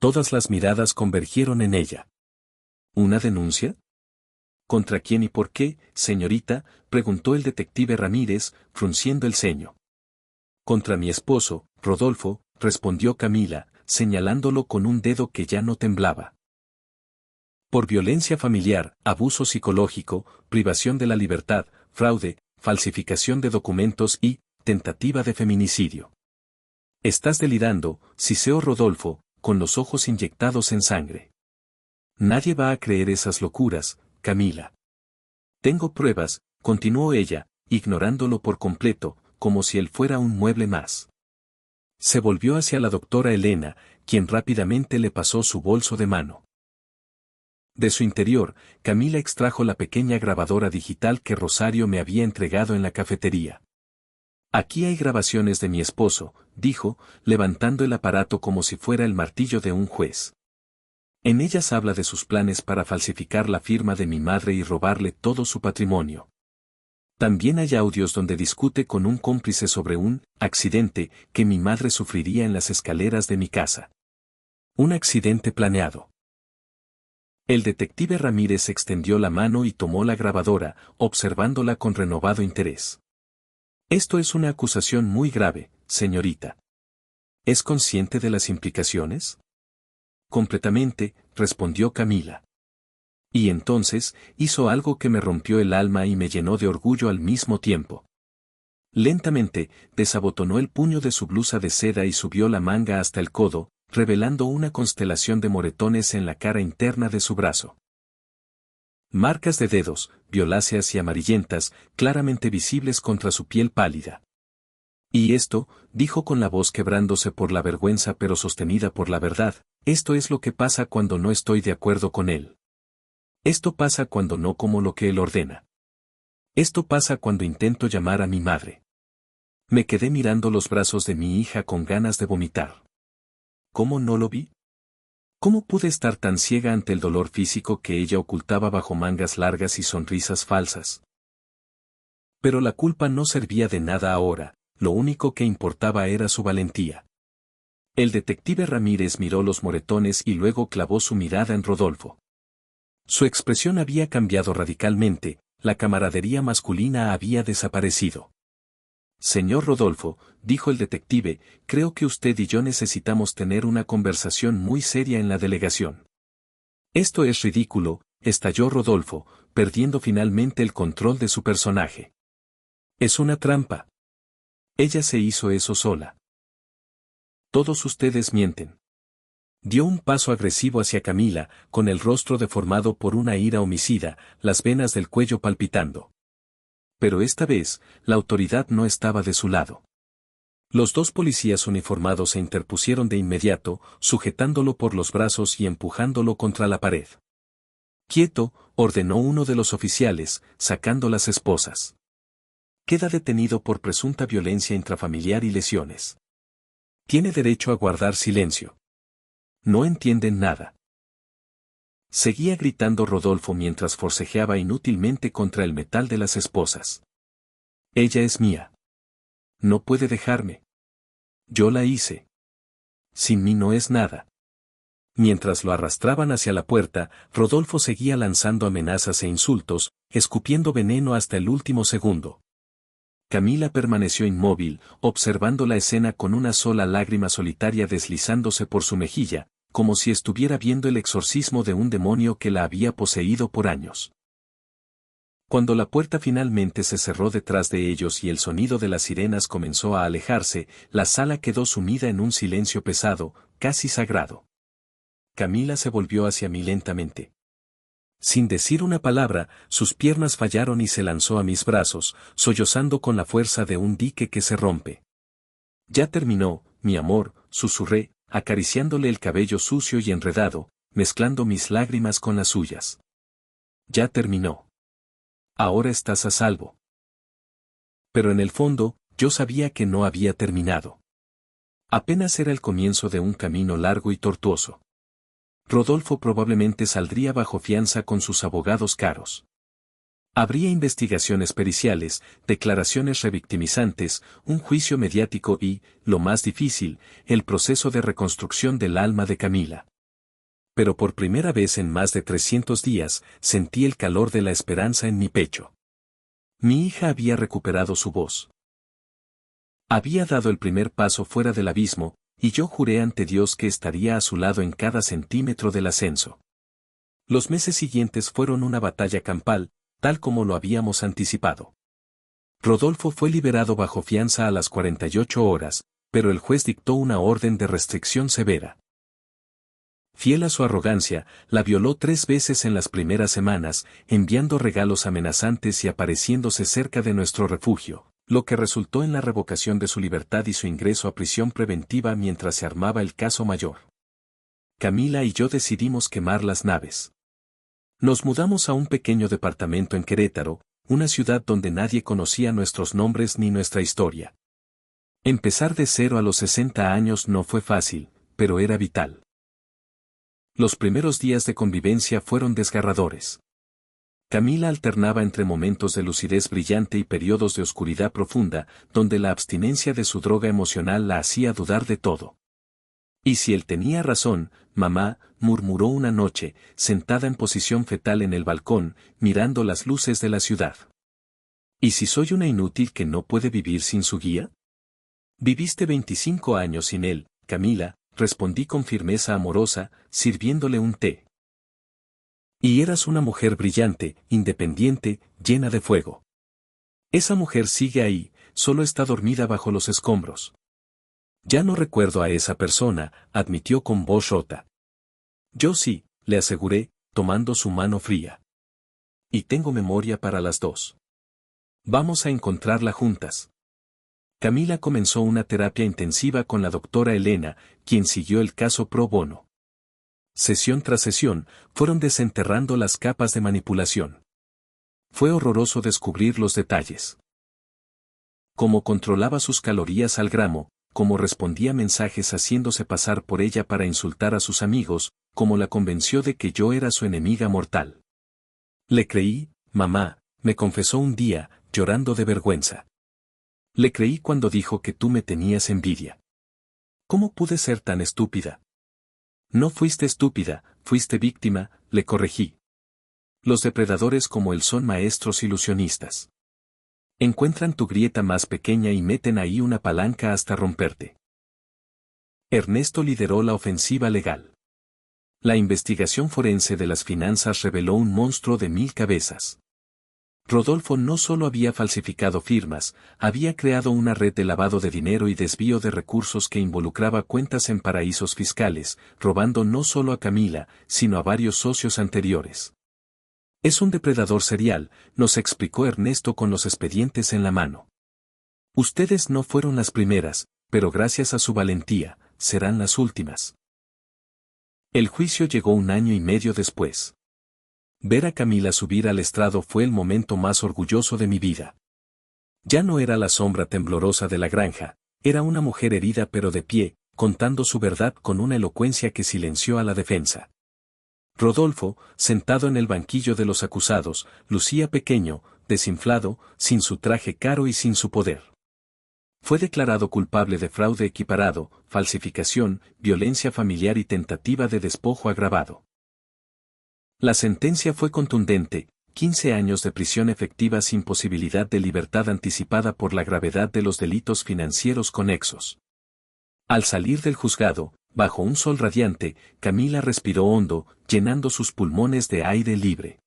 Todas las miradas convergieron en ella. ¿Una denuncia? ¿Contra quién y por qué, señorita?, preguntó el detective Ramírez, frunciendo el ceño. Contra mi esposo, Rodolfo, respondió Camila, señalándolo con un dedo que ya no temblaba. Por violencia familiar, abuso psicológico, privación de la libertad, fraude, falsificación de documentos y tentativa de feminicidio. Estás delirando, siseó Rodolfo, con los ojos inyectados en sangre. Nadie va a creer esas locuras, Camila. Tengo pruebas, continuó ella, ignorándolo por completo, como si él fuera un mueble más. Se volvió hacia la doctora Elena, quien rápidamente le pasó su bolso de mano. De su interior, Camila extrajo la pequeña grabadora digital que Rosario me había entregado en la cafetería. Aquí hay grabaciones de mi esposo, dijo, levantando el aparato como si fuera el martillo de un juez. En ellas habla de sus planes para falsificar la firma de mi madre y robarle todo su patrimonio. También hay audios donde discute con un cómplice sobre un accidente que mi madre sufriría en las escaleras de mi casa. Un accidente planeado. El detective Ramírez extendió la mano y tomó la grabadora, observándola con renovado interés. Esto es una acusación muy grave, señorita. ¿Es consciente de las implicaciones? Completamente, respondió Camila. Y entonces, hizo algo que me rompió el alma y me llenó de orgullo al mismo tiempo. Lentamente, desabotonó el puño de su blusa de seda y subió la manga hasta el codo, revelando una constelación de moretones en la cara interna de su brazo. Marcas de dedos, violáceas y amarillentas, claramente visibles contra su piel pálida. Y esto, dijo con la voz quebrándose por la vergüenza pero sostenida por la verdad, esto es lo que pasa cuando no estoy de acuerdo con él. Esto pasa cuando no como lo que él ordena. Esto pasa cuando intento llamar a mi madre. Me quedé mirando los brazos de mi hija con ganas de vomitar. ¿Cómo no lo vi? ¿Cómo pude estar tan ciega ante el dolor físico que ella ocultaba bajo mangas largas y sonrisas falsas? Pero la culpa no servía de nada ahora, lo único que importaba era su valentía. El detective Ramírez miró los moretones y luego clavó su mirada en Rodolfo. Su expresión había cambiado radicalmente, la camaradería masculina había desaparecido. Señor Rodolfo, dijo el detective, creo que usted y yo necesitamos tener una conversación muy seria en la delegación. Esto es ridículo, estalló Rodolfo, perdiendo finalmente el control de su personaje. Es una trampa. Ella se hizo eso sola. Todos ustedes mienten. Dio un paso agresivo hacia Camila, con el rostro deformado por una ira homicida, las venas del cuello palpitando. Pero esta vez, la autoridad no estaba de su lado. Los dos policías uniformados se interpusieron de inmediato, sujetándolo por los brazos y empujándolo contra la pared. «Quieto», ordenó uno de los oficiales, sacando las esposas. «Queda detenido por presunta violencia intrafamiliar y lesiones. Tiene derecho a guardar silencio. No entienden nada». Seguía gritando Rodolfo mientras forcejeaba inútilmente contra el metal de las esposas. «Ella es mía. No puede dejarme. Yo la hice. Sin mí no es nada». Mientras lo arrastraban hacia la puerta, Rodolfo seguía lanzando amenazas e insultos, escupiendo veneno hasta el último segundo. Camila permaneció inmóvil, observando la escena con una sola lágrima solitaria deslizándose por su mejilla, como si estuviera viendo el exorcismo de un demonio que la había poseído por años. Cuando la puerta finalmente se cerró detrás de ellos y el sonido de las sirenas comenzó a alejarse, la sala quedó sumida en un silencio pesado, casi sagrado. Camila se volvió hacia mí lentamente. Sin decir una palabra, sus piernas fallaron y se lanzó a mis brazos, sollozando con la fuerza de un dique que se rompe. «Ya terminó, mi amor», susurré, acariciándole el cabello sucio y enredado, mezclando mis lágrimas con las suyas. «Ya terminó. Ahora estás a salvo». Pero en el fondo, yo sabía que no había terminado. Apenas era el comienzo de un camino largo y tortuoso. Rodolfo probablemente saldría bajo fianza con sus abogados caros. Habría investigaciones periciales, declaraciones revictimizantes, un juicio mediático y, lo más difícil, el proceso de reconstrucción del alma de Camila. Pero por primera vez en más de 300 días, sentí el calor de la esperanza en mi pecho. Mi hija había recuperado su voz. Había dado el primer paso fuera del abismo, y yo juré ante Dios que estaría a su lado en cada centímetro del ascenso. Los meses siguientes fueron una batalla campal, tal como lo habíamos anticipado. Rodolfo fue liberado bajo fianza a las 48 horas, pero el juez dictó una orden de restricción severa. Fiel a su arrogancia, la violó 3 veces en las primeras semanas, enviando regalos amenazantes y apareciéndose cerca de nuestro refugio, lo que resultó en la revocación de su libertad y su ingreso a prisión preventiva mientras se armaba el caso mayor. Camila y yo decidimos quemar las naves. Nos mudamos a un pequeño departamento en Querétaro, una ciudad donde nadie conocía nuestros nombres ni nuestra historia. Empezar de cero a los 60 años no fue fácil, pero era vital. Los primeros días de convivencia fueron desgarradores. Camila alternaba entre momentos de lucidez brillante y periodos de oscuridad profunda, donde la abstinencia de su droga emocional la hacía dudar de todo. «Y si él tenía razón, mamá», murmuró una noche, sentada en posición fetal en el balcón, mirando las luces de la ciudad. «¿Y si soy una inútil que no puede vivir sin su guía?» «Viviste 25 años sin él, Camila», respondí con firmeza amorosa, sirviéndole un té. «Y eras una mujer brillante, independiente, llena de fuego. Esa mujer sigue ahí, solo está dormida bajo los escombros». «Ya no recuerdo a esa persona», admitió con voz rota. «Yo sí», le aseguré, tomando su mano fría. «Y tengo memoria para las dos. Vamos a encontrarla juntas». Camila comenzó una terapia intensiva con la doctora Elena, quien siguió el caso pro bono. Sesión tras sesión, fueron desenterrando las capas de manipulación. Fue horroroso descubrir los detalles. Cómo controlaba sus calorías al gramo, cómo respondía mensajes haciéndose pasar por ella para insultar a sus amigos, cómo la convenció de que yo era su enemiga mortal. «Le creí, mamá», me confesó un día, llorando de vergüenza. «Le creí cuando dijo que tú me tenías envidia. ¿Cómo pude ser tan estúpida?» «No fuiste estúpida, fuiste víctima», le corregí. «Los depredadores como él son maestros ilusionistas. Encuentran tu grieta más pequeña y meten ahí una palanca hasta romperte. Ernesto lideró la ofensiva legal. La investigación forense de las finanzas reveló un monstruo de 1000 cabezas. Rodolfo no solo había falsificado firmas, había creado una red de lavado de dinero y desvío de recursos que involucraba cuentas en paraísos fiscales, robando no solo a Camila, sino a varios socios anteriores. Es un depredador serial, nos explicó Ernesto con los expedientes en la mano. Ustedes no fueron las primeras, pero gracias a su valentía, serán las últimas. El juicio llegó 1 año y medio después. Ver a Camila subir al estrado fue el momento más orgulloso de mi vida. Ya no era la sombra temblorosa de la granja, era una mujer herida pero de pie, contando su verdad con una elocuencia que silenció a la defensa. Rodolfo, sentado en el banquillo de los acusados, lucía pequeño, desinflado, sin su traje caro y sin su poder. Fue declarado culpable de fraude equiparado, falsificación, violencia familiar y tentativa de despojo agravado. La sentencia fue contundente, 15 años de prisión efectiva sin posibilidad de libertad anticipada por la gravedad de los delitos financieros conexos. Al salir del juzgado, bajo un sol radiante, Camila respiró hondo, llenando sus pulmones de aire libre.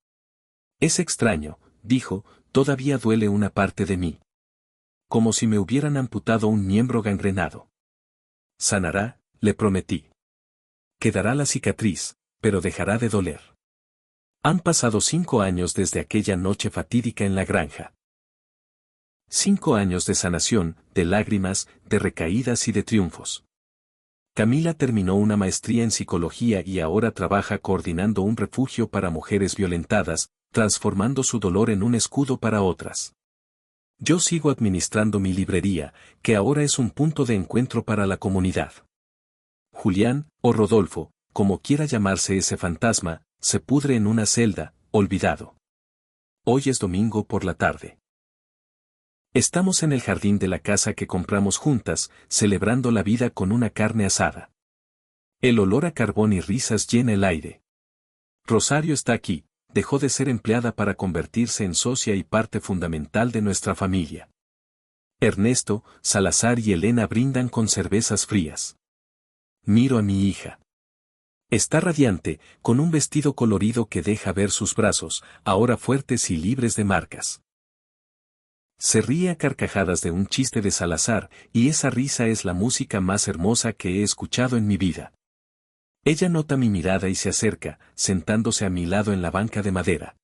Es extraño, dijo, todavía duele una parte de mí. Como si me hubieran amputado un miembro gangrenado. Sanará, le prometí. Quedará la cicatriz, pero dejará de doler. Han pasado 5 años desde aquella noche fatídica en la granja. 5 años de sanación, de lágrimas, de recaídas y de triunfos. Camila terminó una maestría en psicología y ahora trabaja coordinando un refugio para mujeres violentadas, transformando su dolor en un escudo para otras. Yo sigo administrando mi librería, que ahora es un punto de encuentro para la comunidad. Julián, o Rodolfo, como quiera llamarse ese fantasma, se pudre en una celda, olvidado. Hoy es domingo por la tarde. Estamos en el jardín de la casa que compramos juntas, celebrando la vida con una carne asada. El olor a carbón y risas llena el aire. Rosario está aquí, dejó de ser empleada para convertirse en socia y parte fundamental de nuestra familia. Ernesto, Salazar y Elena brindan con cervezas frías. Miro a mi hija. Está radiante, con un vestido colorido que deja ver sus brazos, ahora fuertes y libres de marcas. Se ríe a carcajadas de un chiste de Salazar, y esa risa es la música más hermosa que he escuchado en mi vida. Ella nota mi mirada y se acerca, sentándose a mi lado en la banca de madera.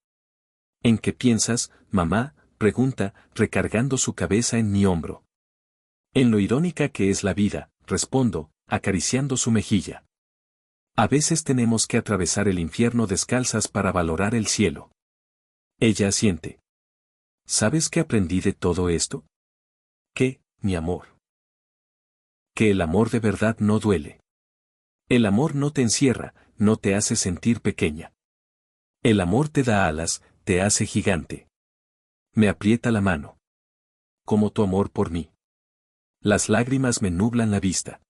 ¿En qué piensas, mamá?, pregunta, recargando su cabeza en mi hombro. En lo irónica que es la vida, respondo, acariciando su mejilla. A veces tenemos que atravesar el infierno descalzas para valorar el cielo. Ella asiente. ¿Sabes qué aprendí de todo esto? ¿Qué, mi amor? Que el amor de verdad no duele. El amor no te encierra, no te hace sentir pequeña. El amor te da alas, te hace gigante. Me aprieta la mano. Como tu amor por mí. Las lágrimas me nublan la vista.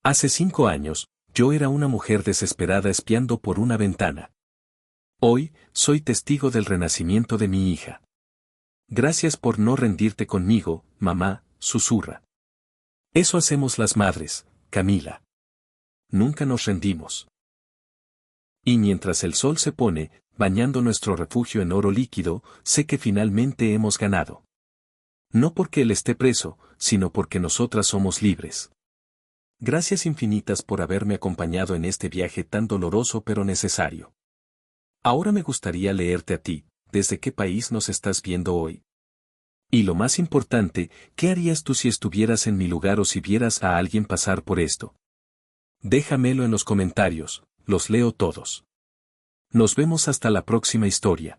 Hace 5 años, yo era una mujer desesperada espiando por una ventana. Hoy, soy testigo del renacimiento de mi hija. Gracias por no rendirte conmigo, mamá, susurra. Eso hacemos las madres, Camila. Nunca nos rendimos. Y mientras el sol se pone, bañando nuestro refugio en oro líquido, sé que finalmente hemos ganado. No porque él esté preso, sino porque nosotras somos libres. Gracias infinitas por haberme acompañado en este viaje tan doloroso pero necesario. Ahora me gustaría leerte a ti, ¿desde qué país nos estás viendo hoy? Y lo más importante, ¿qué harías tú si estuvieras en mi lugar o si vieras a alguien pasar por esto? Déjamelo en los comentarios, los leo todos. Nos vemos hasta la próxima historia.